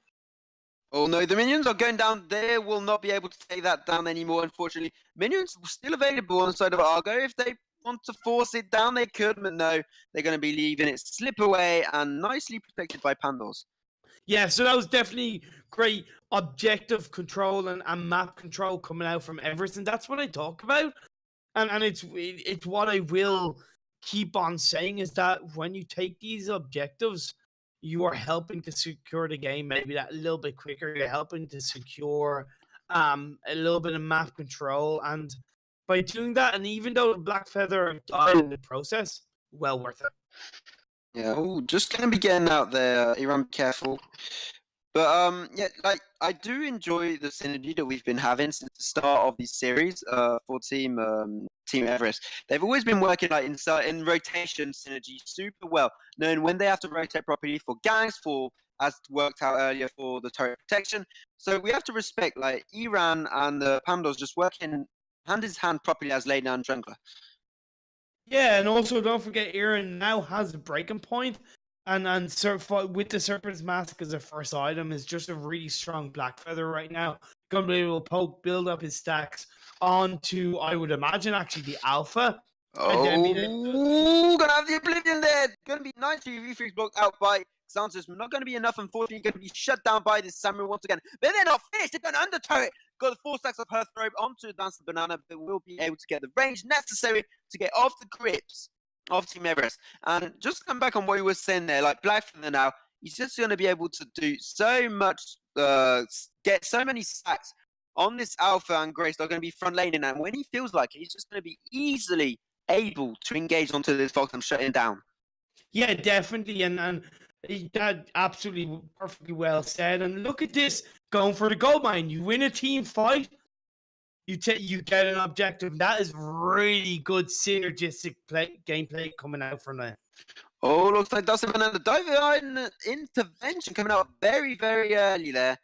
Oh no, the minions are going down. They will not be able to take that down anymore, unfortunately. Minions still available on the side of Argo. If they want to force it down, they could, but no, they're going to be leaving it slip away and nicely protected by Pandos. yeah. So that was definitely great objective control and map control coming out from Everest, and that's what I talk about. And it's what I will keep on saying is that when you take these objectives, you are helping to secure the game maybe that a little bit quicker. You're helping to secure a little bit of map control, and by doing that, and even though the Black Feather died in the process, well worth it. Yeah, oh, just going to be getting out there. Iran, be careful. But yeah, like I do enjoy the synergy that we've been having since the start of this series for Team Everest. They've always been working like in rotation synergy super well, knowing when they have to rotate properly for gangs, for as worked out earlier for the turret protection. So we have to respect like Iran and the Pandos just working hand in hand properly as lay down jungler. Yeah, and also don't forget, Aaron now has a breaking point, and with the Serpent's Mask as a first item is just a really strong Black Feather right now. Gonna be able to build up his stacks onto, I would imagine, actually the Alpha. Oh, gonna have the Oblivion there. Gonna be 90 refreaks blocked out by Xantus. Not gonna be enough, unfortunately. Gonna be shut down by this Samurai once again. But they're not finished. They're gonna under turret. Got the 4 stacks of Hearthrobe onto Dance the Banana, but will be able to get the range necessary to get off the grips of Team Everest. And just come back on what you were saying there, like Black Feather now, he's just gonna be able to do so much, get so many stacks on this Alpha and Grace. They're gonna be front laning, and when he feels like it, he's just gonna be easily able to engage onto this Fox and shut him down. Yeah, definitely, and that absolutely perfectly well said. And look at this, going for the gold mine. You win a team fight, you get an objective. That is really good synergistic gameplay coming out from that. Oh, looks like Dustin Banana diving intervention coming out very, very early there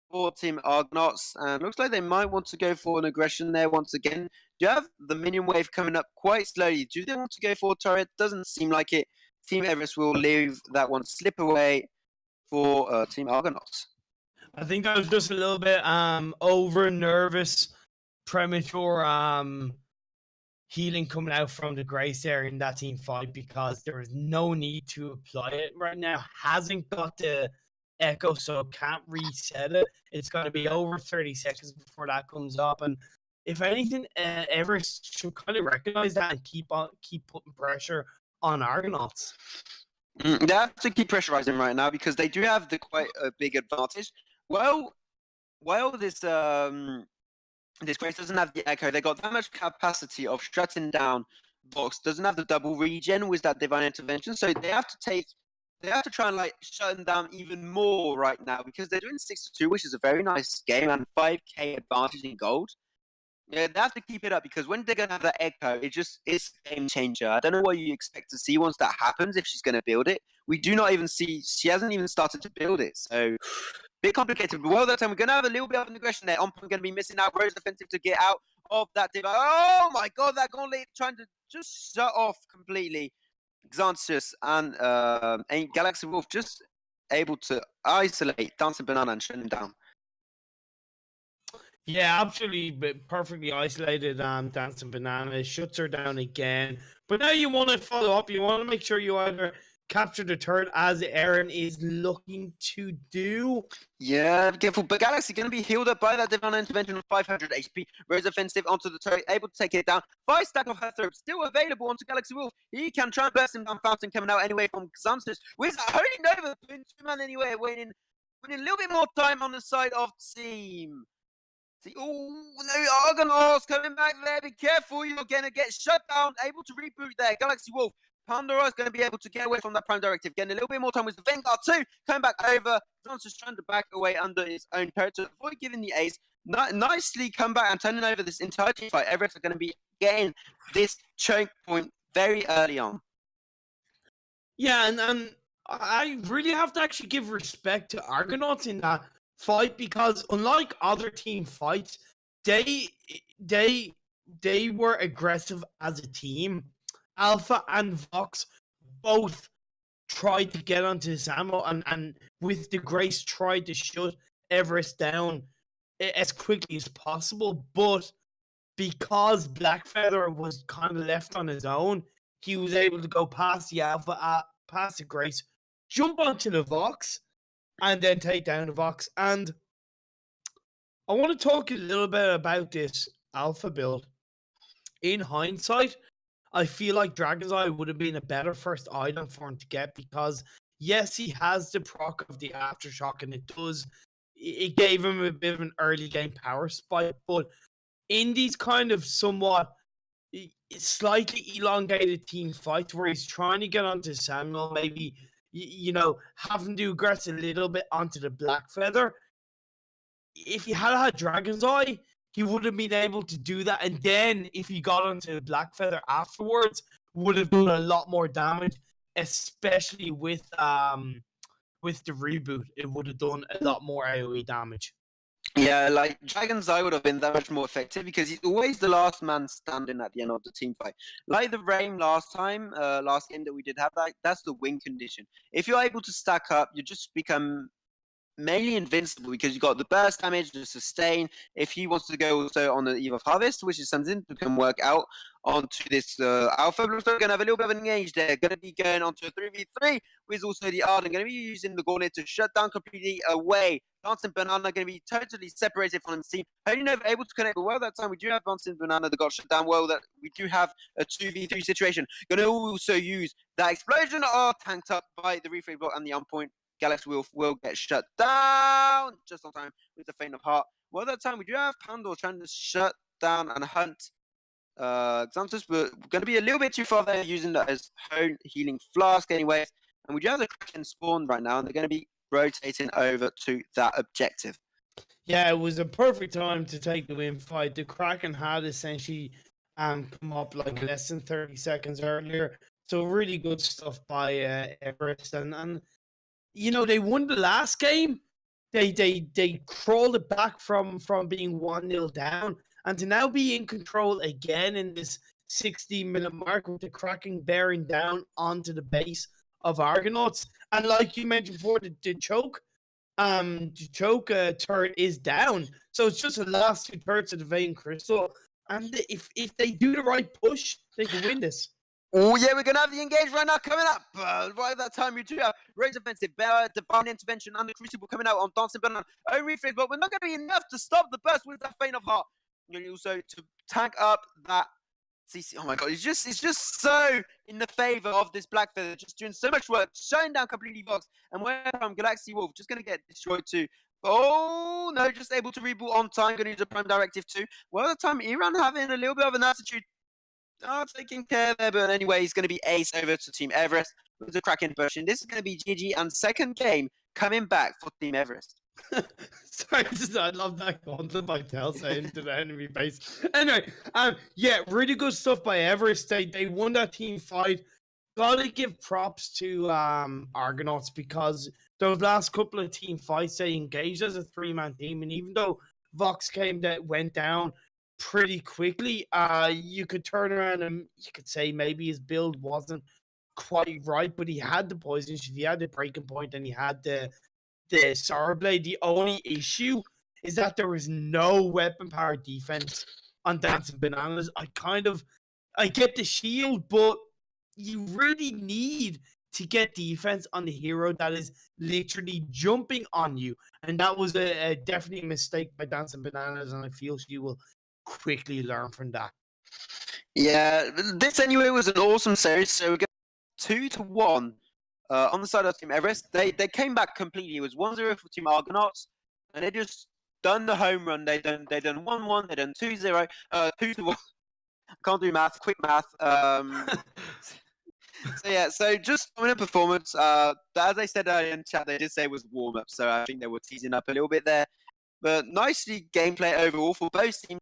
for Team Argonauts. And looks like they might want to go for an aggression there once again. Do you have the minion wave coming up quite slowly? Do they want to go for a turret? Doesn't seem like it. Team Everest will leave that one slip away for Team Argonauts. I think that was just a little bit over nervous, premature healing coming out from the Grace there in that team fight, because there is no need to apply it right now. Hasn't got the echo, so can't reset it. It's going to be over 30 seconds before that comes up, and if anything, Everest should kind of recognize that and keep putting pressure on Argonauts. They have to keep pressurizing right now because they do have quite a big advantage. While this Grace doesn't have the echo, they got that much capacity of shutting down Vox. Doesn't have the double regen with that divine intervention, so they have to try and like shut them down even more right now because they're doing 6-2, which is a very nice game and 5k advantage in gold. Yeah, they have to keep it up because when they're gonna have that echo, it's a game changer. I don't know what you expect to see once that happens if she's gonna build it. We do not even see, she hasn't even started to build it, so bit complicated. But well, that time we're gonna have a little bit of an aggression there. Omp gonna be missing out. Rose defensive to get out of that div. Oh my god, that gauntlet trying to just shut off completely. Xantus and Galaxy Wolf just able to isolate Dancing Banana and shut him down. Yeah, absolutely, but perfectly isolated. Dancing Banana shuts her down again. But now you want to follow up. You want to make sure you either capture the turret, as Aaron is looking to do. Yeah, be careful. But Galaxy going to be healed up by that divine intervention of 500 HP. Rose offensive onto the turret, able to take it down. 5 stack of Hearthrobe still available onto Galaxy Wolf. He can try and burst him down. Fountain coming out anyway from Xantus. With that Holy Nova, putting 2-man anyway, winning a little bit more time on the side of Team See, oh, no, Argonauts coming back there. Be careful, you're going to get shut down. Able to reboot there. Galaxy Wolf. Pandora is going to be able to get away from that prime directive. Getting a little bit more time with the Vanguard too. Coming back over. John's trying to back away under his own turret to avoid giving the ace. Nicely come back and turning over this entire team fight. Everest are going to be getting this choke point very early on. Yeah, and I really have to actually give respect to Argonauts in that fight, because unlike other team fights, they were aggressive as a team. Alpha and Vox both tried to get onto his ammo, and with the Grace tried to shut Everest down as quickly as possible. But because Blackfeather was kind of left on his own, he was able to go past the Alpha, past the Grace, jump onto the Vox, and then take down the Vox. And I want to talk a little bit about this Alpha build. In hindsight, I feel like Dragon's Eye would have been a better first item for him to get, because yes, he has the proc of the Aftershock, and it gave him a bit of an early game power spike. But in these kind of somewhat slightly elongated team fights where he's trying to get onto Samuel, maybe, having to aggress a little bit onto the Blackfeather, if he had Dragon's Eye, he would have been able to do that, and then if he got onto Blackfeather afterwards, would have done a lot more damage, especially with the reboot. It would have done a lot more AoE damage. Yeah, like Dragon's Eye would have been that much more effective because he's always the last man standing at the end of the team fight. Like the Rain last game that we did have, that's the win condition. If you're able to stack up, you just become mainly invincible because you got the burst damage, the sustain. If he wants to go also on the Eve of Harvest, which is something that can work out onto this Alpha, but also going to have a little bit of an engage there. Going to be going on to a 3v3 with also the Arden. Going to be using the Gauntlet to shut down completely away. Dancing Banana going to be totally separated from his team. Only never able to connect, but well, that time we do have Dancing Banana that got shut down. Well, that we do have a 2v3 situation. Going to also use that explosion tanked up by the reframe block and the on point. Galaxy Wolf will get shut down just on time with the Faint of Heart. Well, that time we do have Pandora trying to shut down and hunt Xanthus, but we're going to be a little bit too far there using that as Hone Healing Flask anyways. And we do have the Kraken spawn right now, and they're going to be rotating over to that objective. Yeah, it was a perfect time to take the win fight. The Kraken had essentially come up like less than 30 seconds earlier. So really good stuff by Everest. And they won the last game. They crawled it back from being 1-0 down, and to now be in control again in this 16-minute mark with the Kraken bearing down onto the base of Argonauts. And like you mentioned before, the choke turret is down. So it's just the last two turrets of the Vein Crystal. And if they do the right push, they can win this. Oh, yeah, we're going to have the engage right now coming up. Right at that time, you do have Raise Offensive, Divine Intervention, and the Crucible coming out on Dancing Banana. Own Reflex, but we're not going to be enough to stop the burst with that Faint of Heart. And also to tank up that CC. Oh my god, it's just so in the favor of this Blackfeather, just doing so much work, shutting down completely Vox. And where from Galaxy Wolf, just going to get destroyed too. Oh, no, just able to reboot on time. Going to use a Prime Directive too. Well, at the time, Iran having a little bit of an attitude. Taking care there, but anyway, he's going to be ace over to Team Everest with the Kraken push. And this is going to be GG and second game coming back for Team Everest. Sorry, I love that gauntlet by Telsa into the enemy base. Anyway, yeah, really good stuff by Everest. They won that team fight. Gotta give props to Argonauts, because those last couple of team fights they engaged as a 3-man team, and even though Vox went down pretty quickly, you could turn around and you could say maybe his build wasn't quite right, but he had the poison shift, he had the breaking point, and he had the Sour Blade. The only issue is that there was no weapon power defense on Dancing Bananas. I get the shield, but you really need to get defense on the hero that is literally jumping on you, and that was a definitely a mistake by Dancing Bananas, and I feel she will quickly learn from that. Yeah, this anyway was an awesome series. So we're going 2-1 on the side of Team Everest. They came back completely. It was 1-0 for Team Argonauts, and they just done the home run. They done 1-1. They done 2-0. 2-1. Can't do math. Quick math. So yeah, so just dominant performance. As I said earlier in chat, they did say it was warm up, so I think they were teasing up a little bit there. But nicely gameplay overall for both teams.